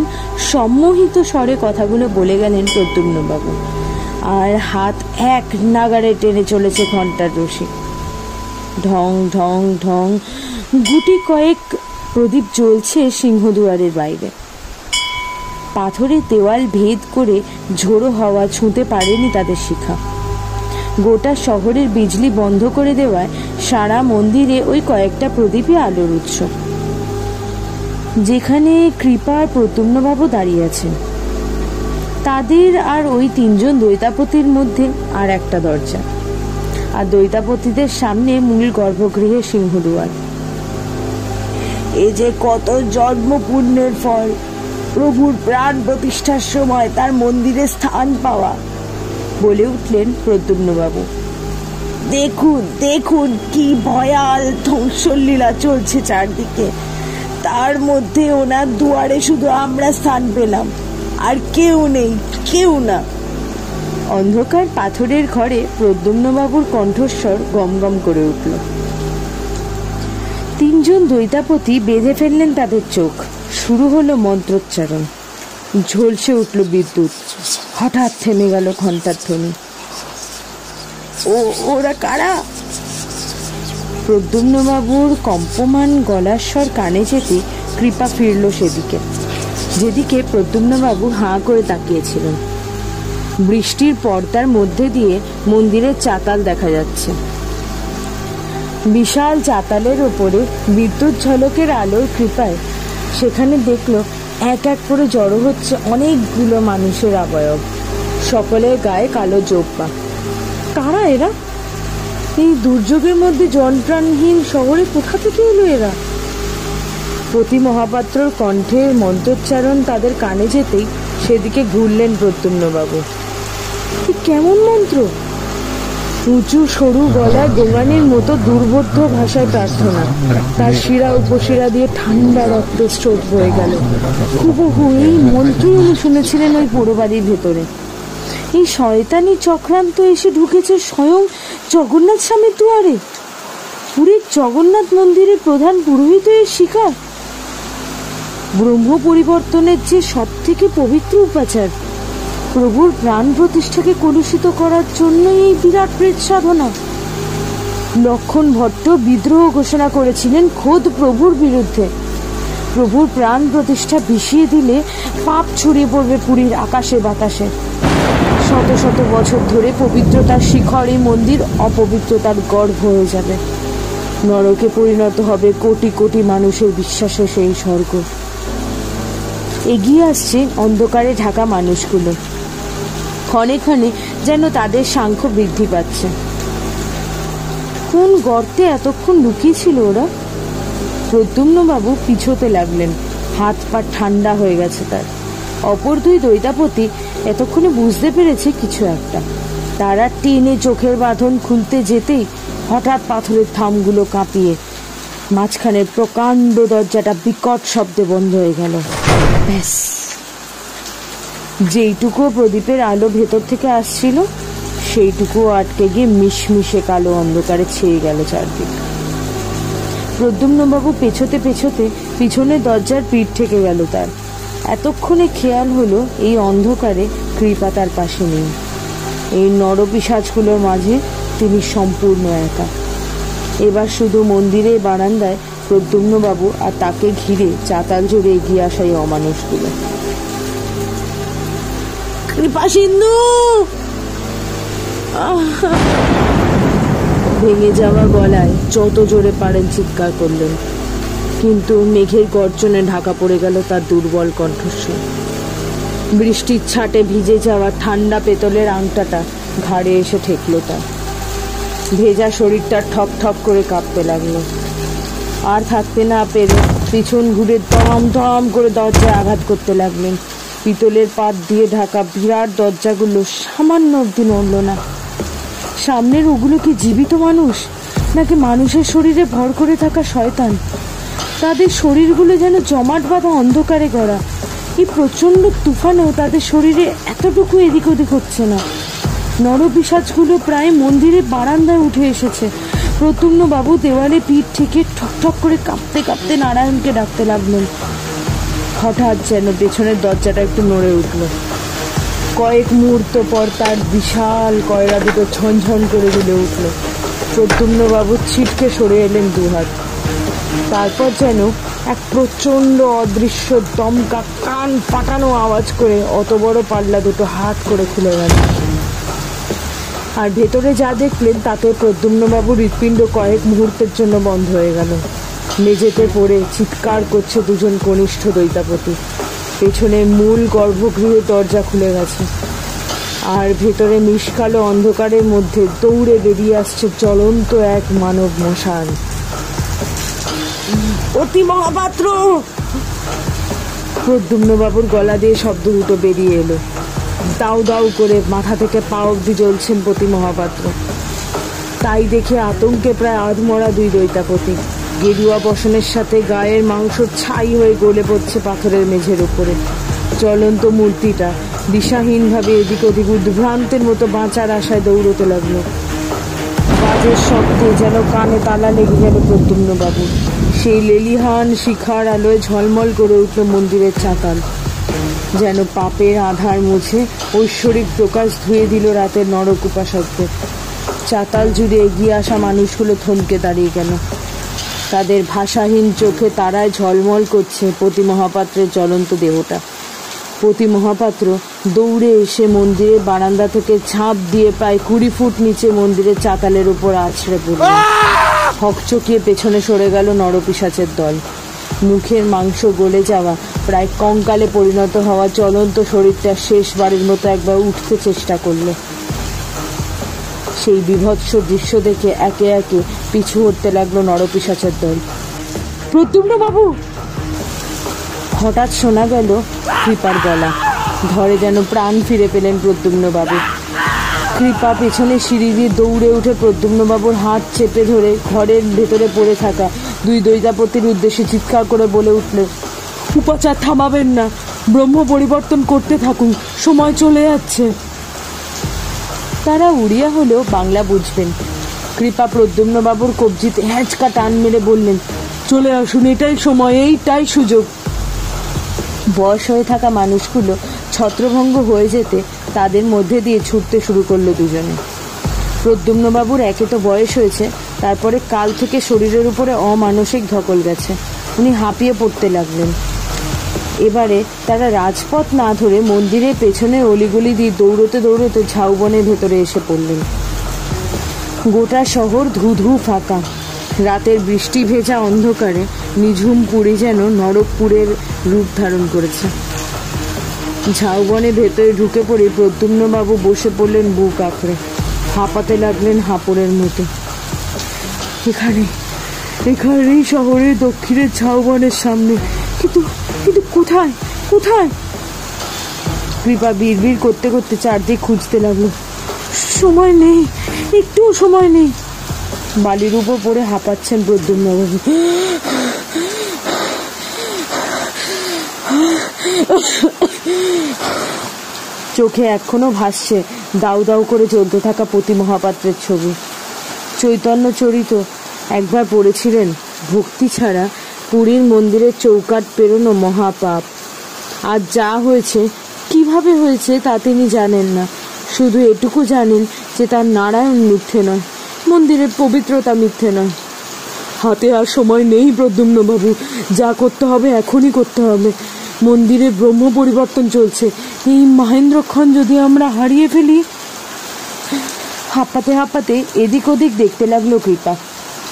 S1: সম্মোহিত স্বরে কথাগুলো বলে গেলেন প্রদ্যুম্নবাবু, আর হাত এক নাগাড়ে টেনে চলেছে ঘণ্টার রশি। ঢং ঢং ঢং গুটি কয়েক প্রদীপ জ্বলছে সিংহদুয়ারের বাইরে। পাথরের দেওয়াল ভেদ করে ঝোড়ো হাওয়া ছুঁতে পারেনি তাদের শিখা। গোটা শহরের বিজলি বন্ধ করে দেওয়ায় সারা মন্দিরে ওই কয়েকটা প্রদীপই আলোর উৎস। যেখানে কৃপা আর প্রদ্যুম্নবাবু দাঁড়িয়ে আছেন, তাদের আর ওই তিনজন দৈতাপতির মধ্যে আর একটা দরজা, আর দৈতাপতিদের সামনে মূল গর্ভগৃহের সিংহদুয়ার।
S2: এ যে কত জন্ম পুণ্যের ফল, প্রভুর প্রাণ প্রতিষ্ঠার সময় তার মন্দিরে স্থান পাওয়া,
S1: বলে উঠলেন প্রদ্যুম্নবাবু।
S2: দেখুন দেখুন কি ভয়াল ধ্বংসলীলা চলছে চারদিকে, তার মধ্যে ওনার দুয়ারে শুধু আমরা স্থান পেলাম, আর কেউ নেই, কেউ না।
S1: অন্ধকার পাথরের ঘরে প্রদ্যুম্নবাবুর কণ্ঠস্বর গমগম করে উঠল। তিনজন দৈতাপতি বেঁধে ফেললেন তাদের চোখ। শুরু হলো মন্ত্রোচ্চারণ। ঝলসে উঠল বিদ্যুৎ। হঠাৎ থেমে গেল ঘণ্টার ধ্বনি।
S2: ওরা কারা?
S1: প্রদ্যুম্নবাবুর কম্পমান গলার স্বর কানে যেতে কৃপা ফিরল সেদিকে, যেদিকে প্রদ্যুম্নবাবু হাঁ করে তাকিয়েছিলেন। বৃষ্টির পর্দার মধ্যে দিয়ে মন্দিরের চাতাল দেখা যাচ্ছে। বিশাল চাতালের ওপরে বিদ্যুৎ ঝলকের আলোর কৃপায় সেখানে দেখল এক এক করে জড়ো হচ্ছে অনেকগুলো মানুষের অবয়ব। সকলের গায়ে কালো জোব্বা। কারা এরা? এই দুর্যোগের মধ্যে জনপ্রাণহীন শহরে কোথা থেকে এলো এরা? পতি মহাপাত্রর কণ্ঠের মন্ত্রোচ্চারণ তাদের কানে যেতেই সেদিকে ঘুরলেন প্রদ্যুম্নবাবু। কেমন মন্ত্র! উঁচু সরু গলায় গোগানের মতো দুর্বোধ্য ভাষায় প্রার্থনা। তার শিরা উপশিরা দিয়ে ঠান্ডা রক্তের স্রোত বয়ে গেল। হুবহু এই মন্ত্রই উনি শুনেছিলেন ওই পোড়োবাড়ির ভেতরে। এই শয়তানি চক্রান্ত এসে ঢুকেছে স্বয়ং জগন্নাথ স্বামীর দুয়ারে। পুরীর জগন্নাথ মন্দিরের প্রধান পুরোহিত এর শিকার। ব্রহ্ম পরিবর্তনের যে সব থেকে পবিত্র উপাচার, প্রভুর প্রাণ প্রতিষ্ঠাকে কলুষিত করার জন্যই এই বিরাট প্রেত সাধনা। লক্ষণ ভট্ট বিদ্রোহ ঘোষণা করেছিলেন খোদ প্রভুর বিরুদ্ধে। প্রভুর প্রাণ প্রতিষ্ঠা ভিসিয়ে দিলে পাপ ছড়িয়ে পড়বে পুরীর আকাশে বাতাসে। শত শত বছর ধরে পবিত্রতার শিখর এই মন্দির অপবিত্রতার গর্ভ হয়ে যাবে। নরকে পরিণত হবে কোটি কোটি মানুষের বিশ্বাসে সেই স্বর্গ। এগিয়ে আসছে অন্ধকারে ঢাকা মানুষগুলো। ক্ষণে ক্ষণে যেন তাদের সাংখ্য বৃদ্ধি পাচ্ছে। কোন গর্তে এতক্ষণ লুকিয়েছিল ওরা? প্রদ্যুম্নবাবু পিছোতে লাগলেন। হাত পা ঠান্ডা হয়ে গেছে তার। অপর দুই দৈতাপতি এতক্ষণে বুঝতে পেরেছে কিছু একটা। তারা টেনে চোখের বাঁধন খুলতে যেতেই হঠাৎ পাথরের থামগুলো কাঁপিয়ে মাঝখানের প্রকাণ্ড দরজাটা বিকট শব্দে বন্ধ হয়ে গেল। যেইটুকু প্রদীপের আলো ভেতর থেকে আসছিল
S2: সেইটুকুও আটকে গিয়ে মিশমিশে কালো অন্ধকারে ছেয়ে গেল চারদিক। প্রদ্যুম্নবাবু পেছোতে পেছোতে পিছনের দরজার পিঠ থেকে গেল তার। এতক্ষণে খেয়াল হলো এই অন্ধকারে কৃপা তার পাশে নেই। এই নরপিশাচগুলোর মাঝে তিনি সম্পূর্ণ একা। এবার শুধু মন্দিরের বারান্দায় প্রদ্যুম্নবাবু আর তাকে ঘিরে চাতাল জোরে এগিয়ে আসা এই অমানুষগুলো। কৃপা সিন্ধু! ভেঙে যাওয়া গলায় যত জোরে পারেন চিৎকার করলেন, কিন্তু মেঘের গর্জনে ঢাকা পড়ে গেল তার দুর্বল কণ্ঠস্বর। বৃষ্টির ছাটে ভিজে যাওয়া ঠান্ডা পেতলের আংটাটা ঘাড়ে এসে ঠেকল তার। ভেজা শরীরটা ঠক ঠক করে কাঁপতে লাগলো। আর থাকতে না পেরে পিছন ঘুরে দম দম করে দরজায় আঘাত করতে লাগলেন। পিতলের পাত দিয়ে ঢাকা বিরাট দরজাগুলো সামান্য অবধি নড়ল না। সামনের ওগুলো কি জীবিত মানুষ, নাকি মানুষের শরীরে ভর করে থাকা শয়তান? তাদের শরীরগুলো যেন জমাট বাঁধা অন্ধকারে গড়া। এই প্রচন্ড তুফানেও তাদের শরীরে এতটুকু এদিক ওদিক হচ্ছে না। নরপিশাচগুলো প্রায় মন্দিরের বারান্দায় উঠে এসেছে। প্রদ্যুম্নবাবু দেওয়ালে পিঠ থেকে ঠক ঠক করে কাঁপতে কাঁপতে নারায়ণকে ডাকতে লাগলেন। হঠাৎ যেন পেছনের দরজাটা একটু নড়ে উঠল। কয়েক মুহূর্ত পর তার বিশাল কয়রা দুটো ঝনঝন করে দুলে উঠল। প্রদ্যুম্নবাবু ছিটকে সরে এলেন দুহাত। তারপর যেন এক প্রচন্ড অদৃশ্য দমকা কান ফাটানো আওয়াজ করে অত বড় পাল্লা দুটো হাত করে খুলে গেল। আর ভেতরে যা দেখলেন তাতে প্রদ্যুম্নবাবুর হৃৎপিণ্ড কয়েক মুহূর্তের জন্য বন্ধ হয়ে গেল। মেঝেতে পড়ে চিৎকার করছে দুজন কনিষ্ঠ দৈতাপতি। পেছনে মূল গর্ভগৃহের দরজা খুলে গেছে, আর ভেতরে নিষ্কালো অন্ধকারের মধ্যে দৌড়ে বেরিয়ে আসছে জ্বলন্ত এক মানব মশাল। অতি মহাপাত্র! প্রদ্যুম্নবাবুর গলা দিয়ে শব্দ দুটো বেরিয়ে এলো। দাউ দাউ করে মাথা থেকে পা অব্দি জ্বলছেন পতি মহাপাত্র। তাই দেখে আতঙ্কে প্রায় আধমরা দুই দৈতাপতি। গেরুয়া বসনের সাথে গায়ের মাংস ছাই হয়ে গলে পড়ছে পাথরের মেঝের উপরে। জ্বলন্ত মূর্তিটা দিশাহীনভাবে এদিক ওদিক উদ্ভ্রান্তের মতো বাঁচার আশায় দৌড়তে লাগলো। বাজের শব্দে যেন কানে তালা লেগে গেল প্রদ্যুম্নবাবু। সেই লেলিহান শিখার আলোয় ঝলমল করে উঠল মন্দিরের চাতাল। যেন পাপের আধার মুছে ঐশ্বরিক প্রকাশ ধুয়ে দিল রাতের নরক উপাসকদের। চাতাল জুড়ে এগিয়ে আসা মানুষগুলো থমকে দাঁড়িয়ে গেল। তাদের ভাষাহীন চোখে তারায় ঝলমল করছে পতি মহাপাত্রের জ্বলন্ত দেহটা। পতি মহাপাত্র দৌড়ে এসে মন্দিরের বারান্দা থেকে ঝাঁপ দিয়ে প্রায় 20 ফুট নিচে মন্দিরের চাতালের উপর আছড়ে পড়ল। হকচকিয়ে পেছনে সরে গেল নরপিশাচের দল। মুখের মাংস গলে যাওয়া, প্রায় কঙ্কালে পরিণত হওয়া জ্বলন্ত শরীরটা শেষবারের মতো একবার উঠতে চেষ্টা করল। সেই বিভৎস দৃশ্য দেখে একে একে পিছু হটতে লাগলো নরপিশাচের দল। প্রদ্যুম্নবাবু! হঠাৎ শোনা গেল কৃপার গলা। ধরে যেন প্রাণ ফিরে পেলেন প্রদ্যুম্নবাবু। কৃপা পেছনে সিঁড়ি দিয়ে দৌড়ে উঠে প্রদ্যুম্নবাবুর হাত চেপে ধরে ঘরের ভেতরে পড়ে থাকা দুই দৈতাপতির উদ্দেশ্যে চিৎকার করে বলে উঠল, উপাচার থামাবেন না, ব্রহ্ম পরিবর্তন করতে থাকুন, সময় চলে যাচ্ছে। তারা উড়িয়া হলেও বাংলা বুঝবেন। কৃপা প্রদ্যুম্নবাবুর কবজিতে হ্যাঁচকা টান মেরে বললেন, চলে আসুন, এটাই সময়, এইটাই সুযোগ। বয়স হয়ে থাকা মানুষগুলো ছত্রভঙ্গ হয়ে যেতে তাদের মধ্যে দিয়ে ছুটতে শুরু করলো দুজনে। প্রদ্যুম্নবাবুর একে তো বয়স হয়েছে, তারপরে কাল থেকে শরীরের উপরে অমানসিক ধকল গেছে। উনি হাঁপিয়ে পড়তে লাগলেন। এবারে তারা রাজপথ না ধরে মন্দিরের পেছনে অলিগলি দিয়ে দৌড়তে দৌড়তে ঝাউবনের ভেতরে এসে পড়লেন। গোটা শহর ধুধু ফাঁকা। রাতের বৃষ্টি ভেজা অন্ধকারে নিঝুম পুরী যেন নরকপুরের রূপ ধারণ করেছে। ঝাউবনের ভেতরে ঢুকে পড়ে প্রদ্যুম্নবাবু বসে পড়লেন বুক আঁকড়ে। হাঁপাতে লাগলেন হাঁপড়ের মতো। এখানেই শহরের দক্ষিণের ঝাউবনের সামনে, কিন্তু কোথায় কোথায়? কৃপা বিড়বিড় করতে করতে চারদিক খুঁজতে লাগলো। সময় নেই, একটু সময় নেই। বালির উপর পড়ে হাঁপাচ্ছেন প্রদ্যুম্নবাবু। চোখে এখনো ভাসছে দাউ দাউ করে চলতে থাকা পতি মহাপাত্রের ছবি। চৈতন্য চরিত একবার পড়েছিলেন, ভক্তি ছাড়া পুরীর মন্দিরের চৌকাঠ পেরোনো মহাপাপ। আজ যা হয়েছে, কিভাবে হয়েছে তা তিনি জানেন না, শুধু এটুকু জানেন যে তার নারায়ণ মিথ্যে নয়, মন্দিরের পবিত্রতা মিথ্যে নয়। হাতে আর সময় নেই প্রদ্যুম্নবাবু, যা করতে হবে এখনই করতে হবে। মন্দিরে ব্রহ্ম পরিবর্তন চলছে, এই মহেন্দ্রক্ষণ যদি আমরা হারিয়ে ফেলি। হাঁপাতে হাঁপাতে এদিক ওদিক দেখতে লাগলো কৃপা।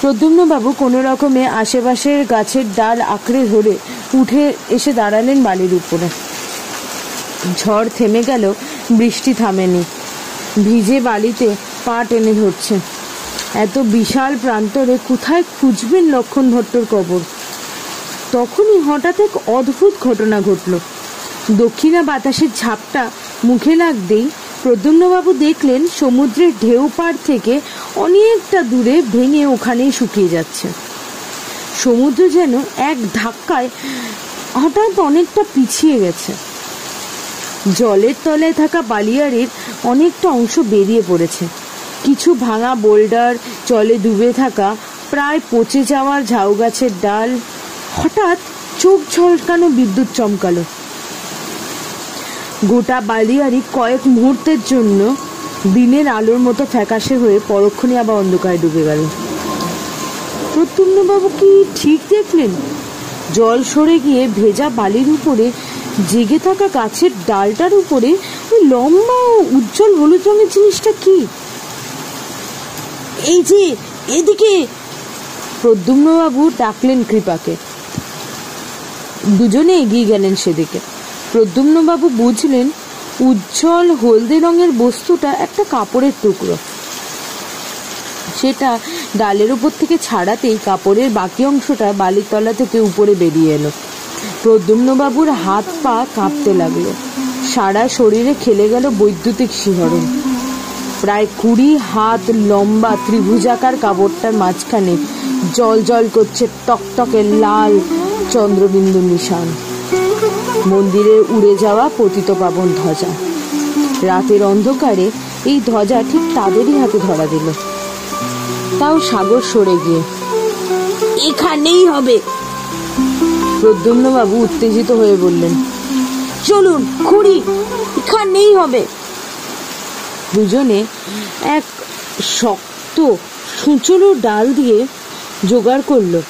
S2: প্রদ্যুম্নবাবু কোনো রকমে আশেপাশের গাছের ডাল আঁকড়ে ধরে উঠে এসে দাঁড়ালেন বালির উপরে। ঝড় থেমে গেল, বৃষ্টি থামেনি, ভিজে বালিতে পা টেনে ধরছে। এত বিশাল প্রান্তরে কোথায় খুঁজবেন লক্ষণ ভট্টর কবর? তখনই হঠাৎ এক অদ্ভুত ঘটনা ঘটল। দক্ষিণা বাতাসের ঝাপটা মুখে লাগতেই প্রদ্যুম্নবাবু দেখলেন সমুদ্রের ঢেউ পাড় থেকে অনেকটা দূরে ভেঙে ওখানেই শুকিয়ে যাচ্ছে। সমুদ্র যেন এক ধাক্কায় হঠাৎ অনেকটা পিছিয়ে গেছে। জলের তলায় থাকা বালিয়াড়ির অনেকটা অংশ বেরিয়ে পড়েছে। কিছু ভাঙা বোল্ডার, জলে ডুবে থাকা প্রায় পচে যাওয়ার ঝাউ গাছের ডাল। হঠাৎ চোখ ঝলকানো বিদ্যুৎ চমকালো। গোটা বালিয়াড়ি কয়েক মুহূর্তের জন্য দিনের আলোর মতো ফ্যাকাশে হয়ে পরক্ষণে আবার অন্ধকারে ডুবে গেল। প্রদ্যুম্নবাবু কি ঠিক দেখলেন? জল সরে গিয়ে ভেজা বালির উপরে জেগে থাকা গাছের ডালটার উপরে ওই লম্বা ও উজ্জ্বল হলুদ রঙের জিনিসটা কি? এই যে, এদিকে! প্রদ্যুম্নবাবু ডাকলেন কৃপাকে। দুজনে এগিয়ে গেলেন সেদিকে। প্রদ্যুম্নবাবু বুঝলেন উজ্জ্বল হলদে রঙের বস্তুটা একটা কাপড়ের টুকরো। সেটা ডালের উপর থেকে ছাড়াতেই কাপড়ের বাকি অংশটা বালির তলা থেকে উপরে বেরিয়ে এলো। প্রদ্যুম্নবাবুর হাত পা কাঁপতে লাগলো, সারা শরীরে খেলে গেল বৈদ্যুতিক শিহরণ। প্রায় 20 হাত লম্বা ত্রিভুজাকার কাপড়টার মাঝখানে জল জল করছে টকটকে লাল চন্দ্রবিন্দু নিশান। মন্দিরে উড়ে যাওয়া পতিতপাবন ধ্বজা। রাতের অন্ধকারে এই ধ্বজা ঠিক তাদেরই হাতে ধরা দিল, তাও সাগর সরে গিয়ে। এখানেই হবে! প্রদ্যুম্নবাবু উত্তেজিত হয়ে বললেন, চলুন খুঁড়ি, এখানেই হবে। দুজনে এক শক্ত সূচলো ডাল দিয়ে জোগাড় করলো,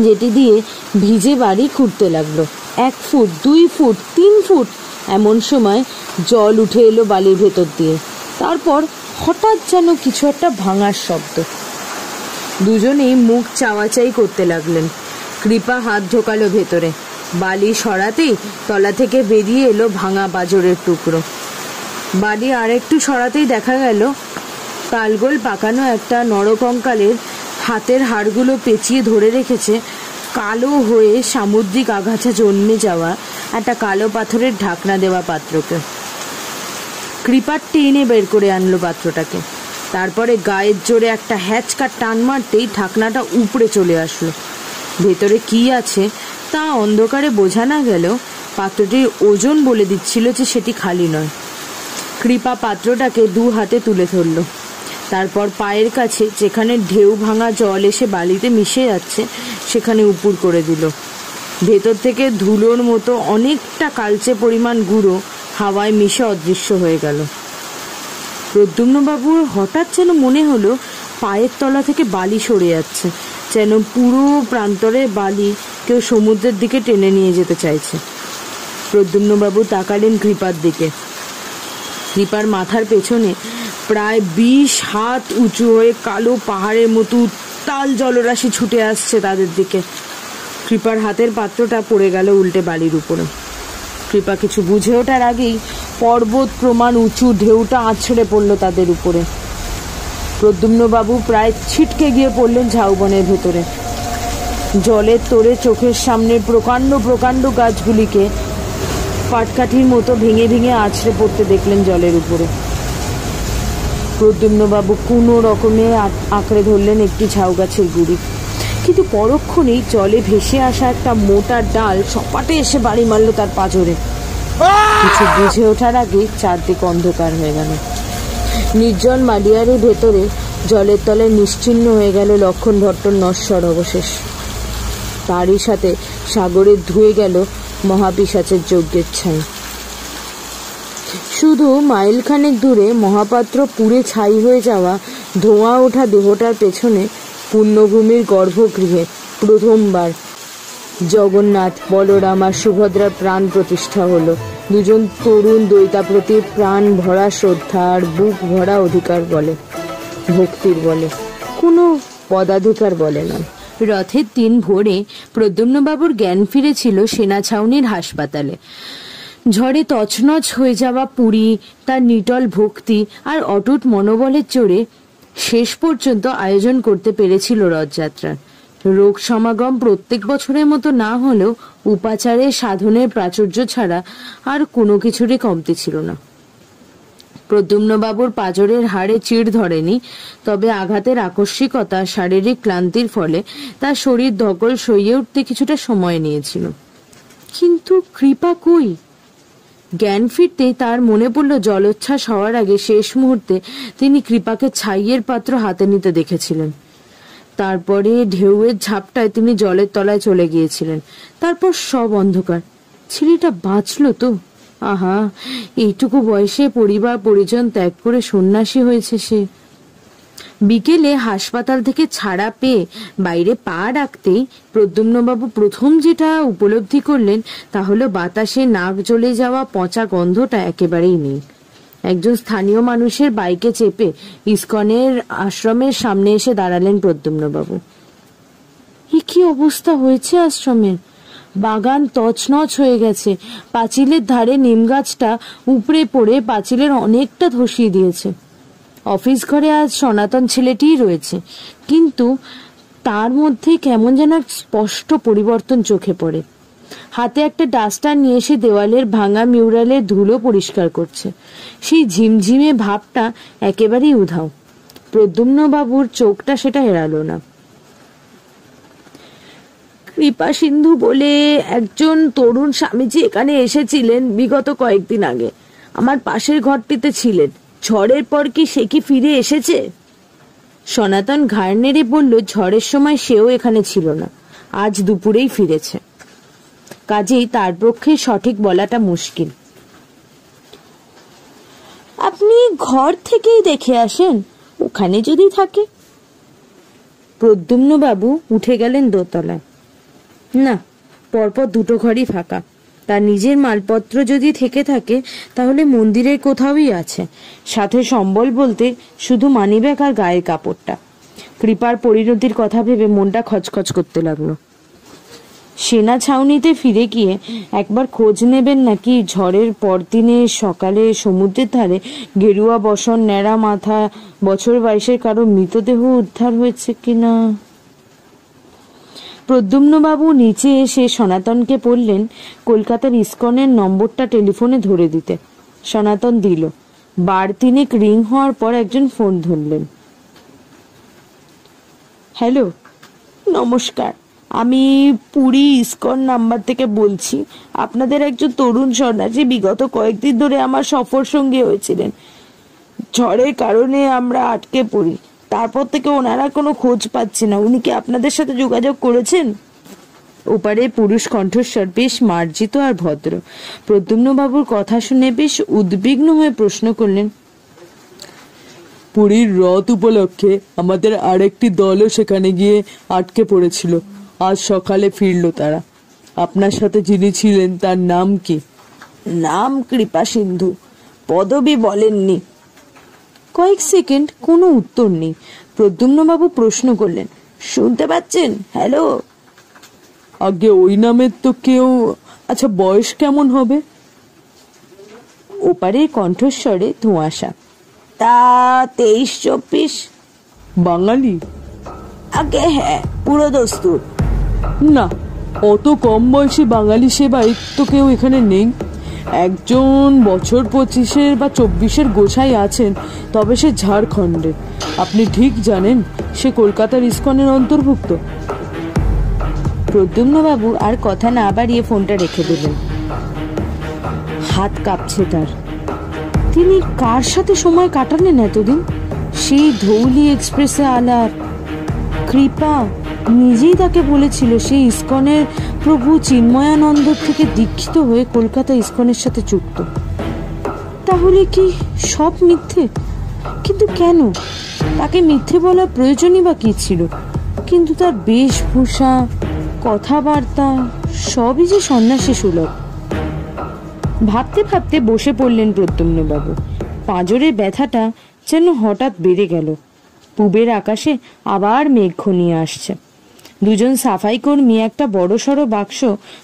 S2: যেটি দিয়ে ভিজে বাড়ি খুঁড়তে লাগলো। 1 ফুট, 2 ফুট, 3 ফুট, এমন সময় জল উঠে এলো বালির ভেতর দিয়ে। তারপর হঠাৎ যেন কিছু একটা ভাঙার শব্দ। দুজনেই মুখ চাওয়াচাই করতে লাগলেন। কৃপা হাত ঢোকালো ভেতরে। বালি সরাতেই তলা থেকে বেরিয়ে এলো ভাঙা বাজরের টুকরো। বালি আরেকটু সরাতেই দেখা গেল কালগোল পাকানো একটা নরকঙ্কালের হাতের হাড়গুলো পেঁচিয়ে ধরে রেখেছে কালো হয়ে সামুদ্রিক আগাছা জন্মে যাওয়া একটা কালো পাথরের ঢাকনা দেওয়া পাত্রকে। কৃপা টেনে বের করে আনলো পাত্রটাকে। তারপরে গায়ের জোরে একটা হ্যাচকা টান মারতেই ঢাকনাটা উপড়ে চলে আসলো। ভেতরে কি আছে তা অন্ধকারে বোঝা না গেলেও পাত্রটির ওজন বলে দিচ্ছিল যে সেটি খালি নয়। কৃপা পাত্রটাকে 2 হাতে তুলে ধরল। তারপর পায়ের কাছে যেখানে ঢেউ ভাঙা জল এসে বালিতে মিশে যাচ্ছে সেখানে উপুর করে দিল। ভেতর থেকে ধুলোর মতো অনেকটা কালচে পরিমাণ গুঁড়ো হাওয়ায় মিশে অদৃশ্য হয়ে গেল। প্রদ্যুম্নবাবুর হঠাৎ যেন মনে হলো পায়ের তলা থেকে বালি সরে যাচ্ছে, যেন পুরো প্রান্তরে বালি কেউ সমুদ্রের দিকে টেনে নিয়ে যেতে চাইছে। প্রদ্যুম্নবাবু তাকালেন কৃপার দিকে। কৃপার মাথার পেছনে প্রায় 20 হাত উঁচু হয়ে কালো পাহাড়ের মতো উত্তাল জলরাশি ছুটে আসছে তাদের দিকে। কৃপার হাতের পাত্রটা পড়ে গেল উল্টে বালির উপরে। কৃপা কিছু বুঝে ওঠার আগেই পর্বত প্রমাণ উঁচু ঢেউটা আছড়ে পড়ল তাদের উপরে। প্রদ্যুম্নবাবু প্রায় ছিটকে গিয়ে পড়লেন ঝাউবনের ভেতরে। জলের তোড়ে চোখের সামনে প্রকাণ্ড প্রকাণ্ড গাছগুলিকে পাটকাঠির মতো ভেঙে ভেঙে আছড়ে পড়তে দেখলেন জলের উপরে। প্রদ্যুম্নবাবু কোনো রকমে আঁকড়ে ধরলেন একটি ঝাউ গাছের গুড়ি, কিন্তু পরক্ষণেই জলে ভেসে আসা একটা মোটা ডাল সপাটে এসে বাড়ি মারল তার পাঁজরে। কিছু বুঝে ওঠার আগে চারদিক অন্ধকার হয়ে গেল। নির্জন মালিয়ারের ভেতরে জলের তলে নিশ্চিহ্ন হয়ে গেল লক্ষণ ভট্টর নশ্বর অবশেষ। তারই সাথে সাগরে ধুয়ে গেল মহাপিশাচের যজ্ঞের ছাই। শুধু মাইলখানেক দূরে মহাপাত্র পুড়ে ছাই হয়ে যাওয়া ধোঁয়া ওঠা দেহটার পেছনে পুণ্যভূমির গর্ভগৃহে প্রথমবার জগন্নাথ, বলরাম আর সুভদ্রার প্রাণ প্রতিষ্ঠা হলো। দুজন তরুণ দৈতাপ্রতি প্রাণ ভরা শ্রদ্ধা আর বুক ভরা অধিকার বলে, ভক্তির বলে, কোনো পদাধিকার বলে না।
S1: রথের দিন ভোরে প্রদ্যুম্নবাবুর জ্ঞান ফিরেছিল সেনা ছাউনির হাসপাতালে। ঝড়ে তছনছ হয়ে যাওয়া পুরী, তার নিটল ভক্তি আর অটুট মনোবলের জোরে শেষ পর্যন্ত আয়োজন করতে পেরেছিল রথযাত্রার। রোগ সমাগম প্রত্যেক বছরের মতো না হলেও উপাচারে সাধনের প্রাচুর্য ছাড়া আর কোনো কিছুরই কমতি ছিল না। প্রদ্যুম্নবাবুর পাঁজরের হাড়ে চিড় ধরেনি, তবে আঘাতের আকস্মিকতা, শারীরিক ক্লান্তির ফলে তার শরীর ধকল সইয়ে উঠতে কিছুটা সময় নিয়েছিল। কিন্তু কৃপা কই? জ্ঞান ফিরতেই তার মনে পড়ল জলোচ্ছ্বাস হওয়ার আগে শেষ মুহূর্তে তিনি কৃপাকে ছাইয়ের পাত্র হাতে নিতে দেখেছিলেন। তারপরে ঢেউয়ের ঝাপটায় তিনি জলের তলায় চলে গিয়েছিলেন। তারপর সব অন্ধকার। ছেলেটা বাঁচল তো? আহা, এইটুকু বয়সে পরিবার পরিজন ত্যাগ করে সন্ন্যাসী হয়েছে সে। বিকেলে হাসপাতাল থেকে ছাড়া পেয়ে বাইরে পা রাখতেই প্রদ্যুম্নবাবু প্রথম যেটা উপলব্ধি করলেন তা হলো বাতাসে নাক জ্বলে যাওয়া পচা গন্ধটা একেবারেই নেই। একজন স্থানীয় মানুষের বাইকে চেপে ইস্কনের আশ্রমের সামনে এসে দাঁড়ালেন প্রদ্যুম্নবাবু। কি অবস্থা হয়েছে আশ্রমের! বাগান তছনছ হয়ে গেছে। পাঁচিলের ধারে নিম গাছটা উপড়ে পড়ে পাঁচিলের অনেকটা ধসিয়ে দিয়েছে। অফিস ঘরে আজ সনাতন ছেলেটিই রয়েছে, কিন্তু তার মধ্যে কেমন যেন স্পষ্ট পরিবর্তন চোখে পড়ে। হাতে একটা ডাস্টার নিয়ে এসে দেওয়ালের ভাঙা মিউরালের ধুলো পরিষ্কার করছে। সেই ঝিমঝিমে ভাবটা একেবারেই উধাও। প্রদ্যুম্নবাবুর চোখটা সেটা এড়ালো না। কৃপা সিন্ধু বলে একজন তরুণ স্বামীজি এখানে এসেছিলেন বিগত কয়েকদিন আগে। আমার পাশের ঘরটিতে ছিলেন। ঝড়ের পর কি সে কি ফিরে এসেছে? সনাতন ঘাড় নেড়ে বলল, ঝড়ের সময় সেও এখানে ছিল না, আজ দুপুরেই ফিরেছে। কাজেই তার পক্ষে সঠিক বলাটা মুশকিল। আপনি ঘর থেকেই দেখে আসেন, ওখানে যদি থাকে। প্রদ্যুম্নবাবু উঠে গেলেন দোতলায়। না, পরপর দুটো ঘরই ফাঁকা। তার নিজের মালপত্র যদি থেকে থাকে তাহলে মন্দিরের কোথাওই আছে। সাথে সম্বল বলতে শুধু মানিব্যাগ আর গায়ের কাপড়টা। কৃপার পরিণতির কথা ভেবে মনটা খচখচ করতে লাগলো। সেনা ছাউনিতে ফিরে গিয়ে একবার খোঁজ নেবেন নাকি ঝড়ের পরদিনে সকালে সমুদ্রের ধারে গেরুয়া বসন, ন্যাড়া মাথা, বছর 22-এর কারো মৃতদেহ উদ্ধার হয়েছে কিনা। প্রদ্যুম্নবাবু নিচে এসে সনাতনকে বললেন কলকাতার ইস্কনের নম্বরটা টেলিফোনে ধরে দিতে। সনাতন দিল। বার তিনেক রিং হওয়ার পর একজন ফোন ধরলেন। হ্যালো, নমস্কার, আমি পুরী ইস্কন নাম্বার থেকে বলছি। আপনাদের একজন তরুণ সন্ন্যাসী বিগত কয়েকদিন ধরে আমার সফর সঙ্গী হয়েছিলেন। ঝড়ের কারণে আমরা আটকে পড়ি, তারপর থেকে ওনারা কোনো খোঁজ পাচ্ছে না। উনি কি আপনাদের সাথে যোগাযোগ করেছেন? ওপারে পুরুষ কণ্ঠস্বর বেশ মার্জিত আর ভদ্র। প্রদ্যুম্নবাবুর কথা শুনে বেশ উদ্বিগ্ন হয়ে প্রশ্ন করলেন,
S3: পুরীর রথ উপলক্ষে আমাদের আরেকটি দলও সেখানে গিয়ে আটকে পড়েছিল। আজ সকালে ফিরল তারা। আপনার সাথে যিনি ছিলেন তার নাম কি?
S2: নাম কৃপা সিন্ধু, পদবি বলেননি।
S1: কয়েক সেকেন্ড কোনো উত্তর নেই। প্রদ্যুম্নবাবু প্রশ্ন করলেন, শুনতে পাচ্ছেন? হ্যালো।
S3: আগে ওই নামের তো কেউ। আচ্ছা, বয়স কেমন হবে?
S1: ওপারের কণ্ঠস্বরে ধোঁয়াশা।
S2: তা 23-24।
S3: বাঙালি?
S2: আগে হ্যাঁ, পুরো দস্তুর।
S3: না, অত কম বয়সী বাঙালি সেবাই তো কেউ এখানে নেই। একজন বছর 25-এর বা 24-এর গোসাই আছেন, তবে সে ঝাড়খণ্ডের। আপনি ঠিক জানেন সে কলকাতার ইস্কনের অন্তর্ভুক্ত।
S1: প্রদ্যুম্নবাবু আর কথা না বাড়িয়ে ফোনটা রেখে দিলেন।
S2: হাত কাঁপছে তার। তিনি কার সাথে সময় কাটালেন এতদিন? সেই ধৌলি এক্সপ্রেসে আলাপ। কৃপা নিজেই তাকে বলেছিল সেই ইস্কনের প্রভু চিন্ময়ানন্দ থেকে দীক্ষিত হয়ে কলকাতা ইস্কনের সাথে যুক্ত। তাহলে কি সব মিথ্যে? কিন্তু কেন? তাকে মিথ্যে বলার প্রয়োজনই বা কি ছিল? কিন্তু তার বেশভূষা, কথাবার্তা সবই যে সন্ন্যাসী সুলভ। ভাবতে ভাবতে বসে পড়লেন প্রদ্যুম্নবাবু। পাঁজরের ব্যথাটা যেন হঠাৎ বেড়ে গেল। পূবের আকাশে আবার মেঘ ঘনিয়ে আসছে। দুজন সাফাই কর্মী একটা বড়সড় বাক্স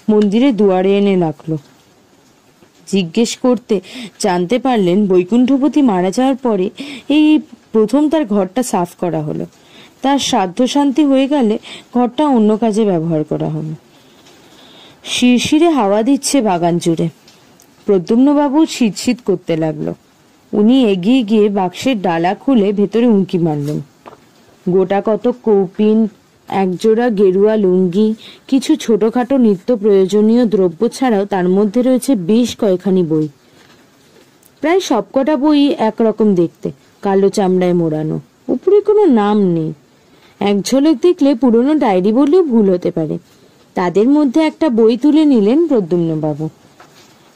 S2: মন্দিরের দুয়ারে এনে রাখলো। জিজ্ঞেস করতে জানতে পারলেন বৈকুণ্ঠপতি মারা যাওয়ার পরে এই প্রথম তার ঘরটা সাফ করা হলো। তার শ্রাদ্ধ শান্তি হয়ে গেলে ঘরটা অন্য কাজে ব্যবহার করা হলো। শিরশিরে হাওয়া দিচ্ছে বাগান জুড়ে। প্রদ্যুম্নবাবু শীত করতে লাগলো। উনি এগিয়ে গিয়ে বাক্সের ডালা খুলে ভেতরে উঁকি মারলেন। গোটা কত কৌপিন, একজোড়া গেরুয়া লুঙ্গি, কিছু ছোটখাটো নিত্য প্রয়োজনীয় দ্রব্য ছাড়াও তার মধ্যে রয়েছে বেশ কয়েকখানি বই। প্রায় সবকটা বই একরকম দেখতে, কালো চামড়ায় মোড়ানো, উপরে কোনো নাম নেই। এক ঝলক দেখলে পুরনো ডায়েরি বললেও ভুল হতে পারে। তাদের মধ্যে একটা বই তুলে নিলেন প্রদ্যুম্নবাবু।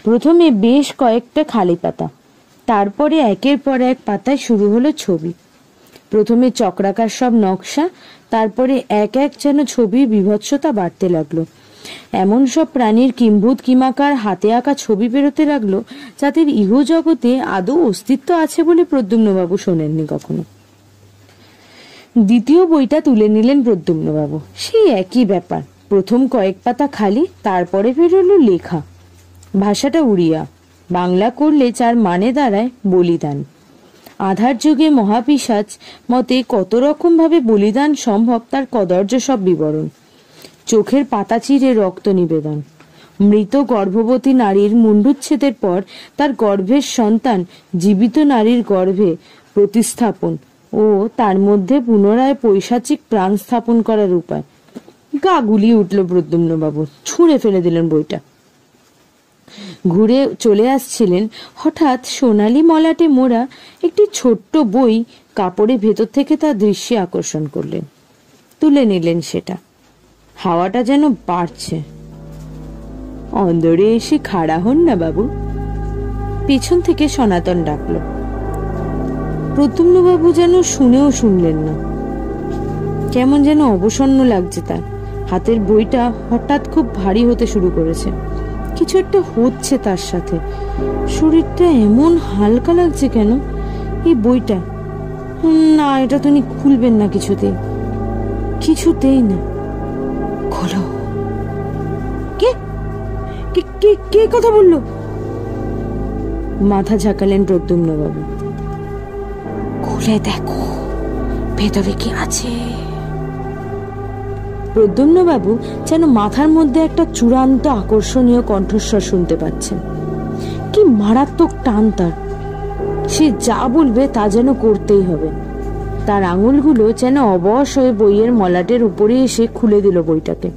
S2: প্রথমে বেশ কয়েকটা খালি পাতা, তারপরে একের পর এক পাতায় শুরু হলো ছবি। প্রথমে চক্রাকার সব নকশা, তারপরে এক এক যেন ছবির বিভৎসতা বাড়তে লাগলো। এমন সব প্রাণীর কিম্ভূত কিমাকার হাতে আঁকা ছবি বেরোতে লাগলো যাদের ইহজগতে আদৌ অস্তিত্ব আছে বলে প্রদ্যুম্নবাবু শোনেননি কখনো। দ্বিতীয় বইটা তুলে নিলেন প্রদ্যুম্নবাবু। সেই একই ব্যাপার, প্রথম কয়েক পাতা খালি, তারপরে বেরোলো লেখা। ভাষাটা উড়িয়া, বাংলা করলে যার মানে দাঁড়ায় বলিদান। আধার যুগে মহাপিশাচ মতে কত রকম ভাবে বলিদান সম্ভব তার কদর্য সব বিবরণ। চোখের পাতা চিরে রক্ত নিবেদন, মৃত গর্ভবতী নারীর মুণ্ডুচ্ছেদের পর তার গর্ভের সন্তান জীবিত নারীর গর্ভে প্রতিস্থাপন ও তার মধ্যে পুনরায় পৈশাচিক প্রাণ স্থাপন করার উপায়। গা গুলিয়ে উঠল প্রদ্যুম্নবাবু, ছুঁড়ে ফেলে দিলেন বইটা। ঘুরে চলে আসছিলেন, হঠাৎ সোনালি মলাটে মোড়া একটি ছোট্ট বই কাপড়ের ভেতর থেকে তার দৃশ্যে আকর্ষণ করলেন। তুলে নিলেন সেটা। হাওয়াটা যেন বাড়ছে। অন্দরে এসে খাড়া হন না বাবু, পিছন থেকে সনাতন ডাকলো। প্রদ্যুম্নবাবু যেন শুনেও শুনলেন না। কেমন যেন অবসন্ন লাগছে তার। হাতের বইটা হঠাৎ খুব ভারী হতে শুরু করেছে। কিছু একটা হচ্ছে তার সাথে। শরীরটা এমন হালকা লাগছে কেন? এই বইটা না, এটা তো উনি খুলবেন না কিছুতেই, কিছুতেই না। খোলো। কে কে কে কথা বললো? মাথা ঝাঁকালেন প্রদ্যুম্নবাবু। খুলে দেখো ভেতরে কি আছে। প্রদ্যুম্নবাবু যেন মাথার মধ্যে একটা চূড়ান্ত আকর্ষণীয় কণ্ঠস্বর শুনতে পাচ্ছেন। কি মারাত্মক টান তার! সে যা বলবে তা যেন করতেই হবে। তার আঙুলগুলো যেন অবশ হয়ে বইয়ের মলাটের উপরে এসে খুলে দিল বইটাকে।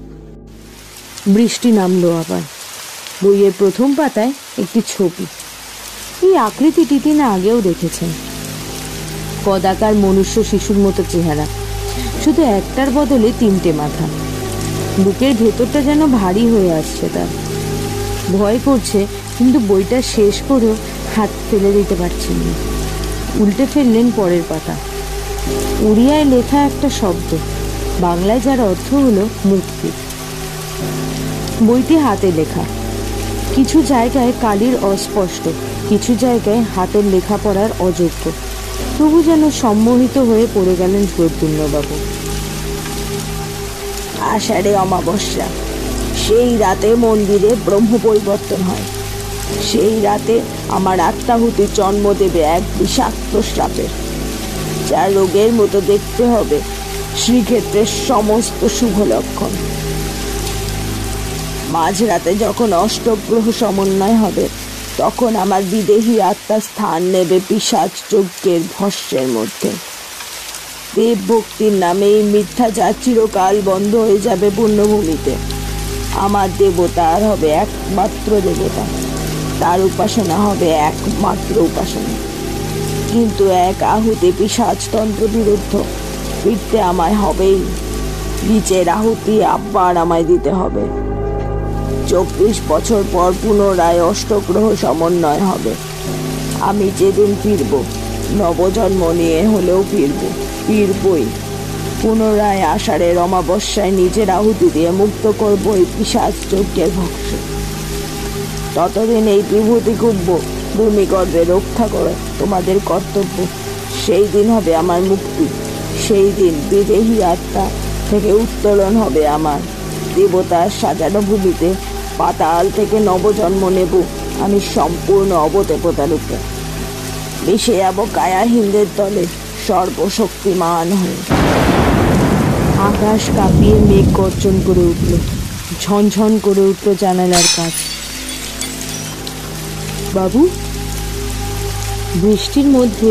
S2: বৃষ্টি নামলো আবার। বইয়ের প্রথম পাতায় একটি ছবি। এই আকৃতিটি তিনি আগেও দেখেছেন। কদাকার মনুষ্য শিশুর মতো চেহারা, শুধু একটার বদলে তিনটে মাথা। বুকের ভেতরটা যেন ভারী হয়ে আসছে তার। ভয় করছে, কিন্তু বইটা শেষ করেও হাত ফেলে দিতে পারছেন না। উল্টে ফেললেন পরের পাতা। উড়িয়ায় লেখা একটা শব্দ, বাংলায় যার অর্থ হলো মুক্তি। বইটি হাতে লেখা। কিছু জায়গায় কালির অস্পষ্ট, কিছু জায়গায় হাতের লেখাপড়ার অযোগ্য। তবু যেন সম্মোহিত হয়ে পড়ে গেলেন প্রদ্যুম্নবাবু।
S4: আষাঢ়ে অমাবস্যা, সেই রাতে মন্দিরে ব্রহ্ম পরিবর্তন হয়। সেই রাতে আমার আত্মাহুতি জন্ম দেবে এক বিষাক্ত শ্রাপের, যা রোগের মতো দেখতে হবে শ্রীক্ষেত্রের সমস্ত শুভ লক্ষণ। মাঝরাতে যখন অষ্টগ্রহ সমন্বয় হবে, তখন আমার বিদেহী আত্মা স্থান নেবে পিশাচ যজ্ঞের ভস্যের মধ্যে। দেব ভক্তির নামে এই মিথ্যাচার চিরকাল বন্ধ হয়ে যাবে পুণ্যভূমিতে। আমার দেবতা আর হবে একমাত্র দেবতা, তার উপাসনা হবে একমাত্র উপাসনা। কিন্তু এক আহুতি পিশাচতন্ত্র বিরুদ্ধ ফিরতে আমায় হবেই। নিচের আহুতি আবার আমায় দিতে হবে। 24 বছর পর পুনরায় অষ্টগ্রহ সমন্বয় হবে। আমি যেদিন ফিরব, নবজন্ম নিয়ে হলেও ফিরবই। পুনরায় আষাঢ়ের অমাবস্যায় নিজের আহুতি দিয়ে মুক্ত করব এই পিশাচ যজ্ঞের ভক্ষ। ততদিন এই বিভূতি কুব্য ভূমিগর্ভে রক্ষা করে তোমাদের কর্তব্য। সেই দিন হবে আমার মুক্তি। সেই দিন বিদেহী আত্মা থেকে উত্তোলন হবে আমার। দেবতার সাজানো ভূমিতে পাতাল থেকে নবজন্ম নেব আমি সম্পূর্ণ অবদেবতা রূপে। মিশে যাব কায়াহীনদের দলে সর্বশক্তিমান হয়ে।
S2: আকাশ কাঁপিয়ে মেঘ গর্জন করে উঠল, ঝনঝন করে উঠল জানালার কাছ। বাবু, বৃষ্টির মধ্যে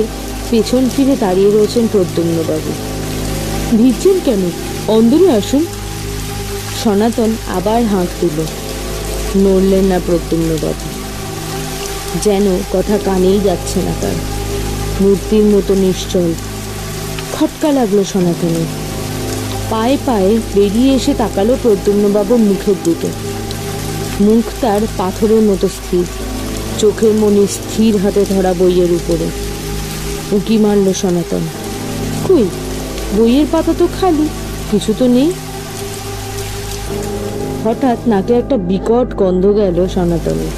S2: পেছন ফিরে দাঁড়িয়ে রয়েছেন প্রদ্যুম্নবাবু। ভিজছেন কেন? অন্দরে আসুন। সনাতন আবার হাঁক দিল। নড়লেন না প্রদ্যুম্নবাবু, যেন কথা কানেই যাচ্ছে না তার। মূর্তির মতো নিশ্চল। খটকা লাগলো সনাতনের। পায়ে পায়ে বেরিয়ে এসে তাকালো প্রদ্যুম্নবাবুর মুখের দিকে। মুখ তার পাথরের মতো স্থির, চোখের মনি স্থির হাতে ধরা বইয়ের উপরে। উঁকি মারল সনাতন। কই, বইয়ের পাতা তো খালি, কিছু তো নেই। হঠাৎ নাকে একটা বিকট গন্ধ গেল সনাতনের।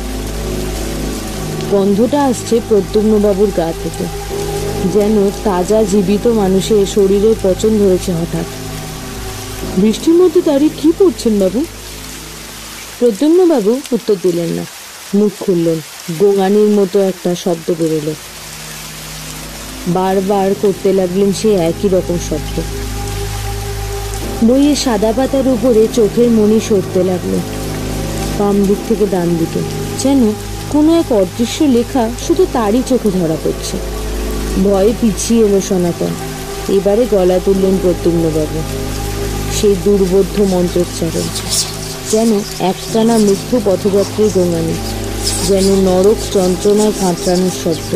S2: গন্ধটা আসছে প্রদ্যুম্নবাবুর গা থেকে, যেন তাজা জীবিত মানুষের শরীরে পচন ধরেছে হঠাৎ। বৃষ্টির মধ্যে দাঁড়িয়ে কি পড়ছেন বাবু? প্রদ্যুম্নবাবু উত্তর দিলেন না। মুখ খুললেন। গোঙানির মতো একটা শব্দ বেরোলো। বারবার করতে লাগলেন সে একই রকম শব্দ। বইয়ের সাদা পাতার উপরে চোখের মনি সরতে লাগলো, বাম দিক থেকে ডান দিকে, যেন কোনো এক অদৃশ্য লেখা শুধু তারই চোখে ধরা পড়ছে। ভয়ে পিছিয়ে এলো সনাতন। এবারে গলা তুললেন প্রদ্যুম্নবাবু। সেই দুর্বোধ্য মন্ত্রোচ্চারণ, যেন একটানা মৃত্যু পথযাত্রীর গোঙানি, যেন নরক যন্ত্রণায় কাঁচরানোর শব্দ।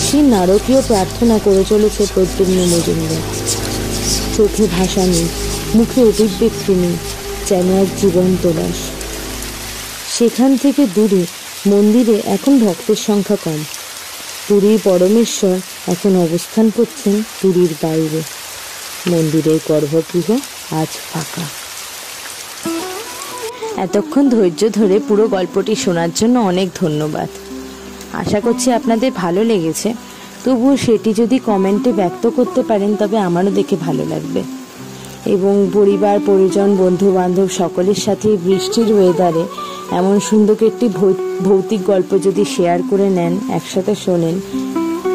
S2: সেই নারকীয় প্রার্থনা করে চলেছে প্রদ্যুম্ন মজুমদার। চোখে ভাষা নেই, মুখে অভিব্যক্তি নেই, যেন এক জীবন্ত লাশ। সেখান থেকে দূরে মন্দিরে এখন ভক্তের সংখ্যা কম। পুরীর পরমেশ্বর এখন অবস্থান করছেন পুরীর বাইরে। মন্দিরের গর্ভগৃহ আজ ফাঁকা।
S1: এতক্ষণ ধৈর্য ধরে পুরো গল্পটি শোনার জন্য অনেক ধন্যবাদ। আশা করছি আপনাদের ভালো লেগেছে। তবুও সেটি যদি কমেন্টে ব্যক্ত করতে পারেন তবে আমারও দেখে ভালো লাগবে। এবং পরিবার, পরিজন, বন্ধু বান্ধব সকলের সাথে বৃষ্টির ওয়েদারে এমন সুন্দর একটি ভৌতিক গল্প যদি শেয়ার করে নেন, একসাথে শোনেন,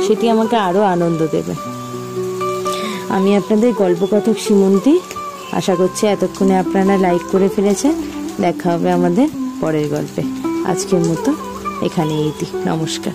S1: সেটি আমাকে আরও আনন্দ দেবে। আমি আপনাদের গল্পকথক সীমন্তী। আশা করছি এতক্ষণে আপনারা লাইক করে ফেলেছেন। দেখা হবে আমাদের পরের গল্পে। আজকের মতো এখানেই ইতি। নমস্কার।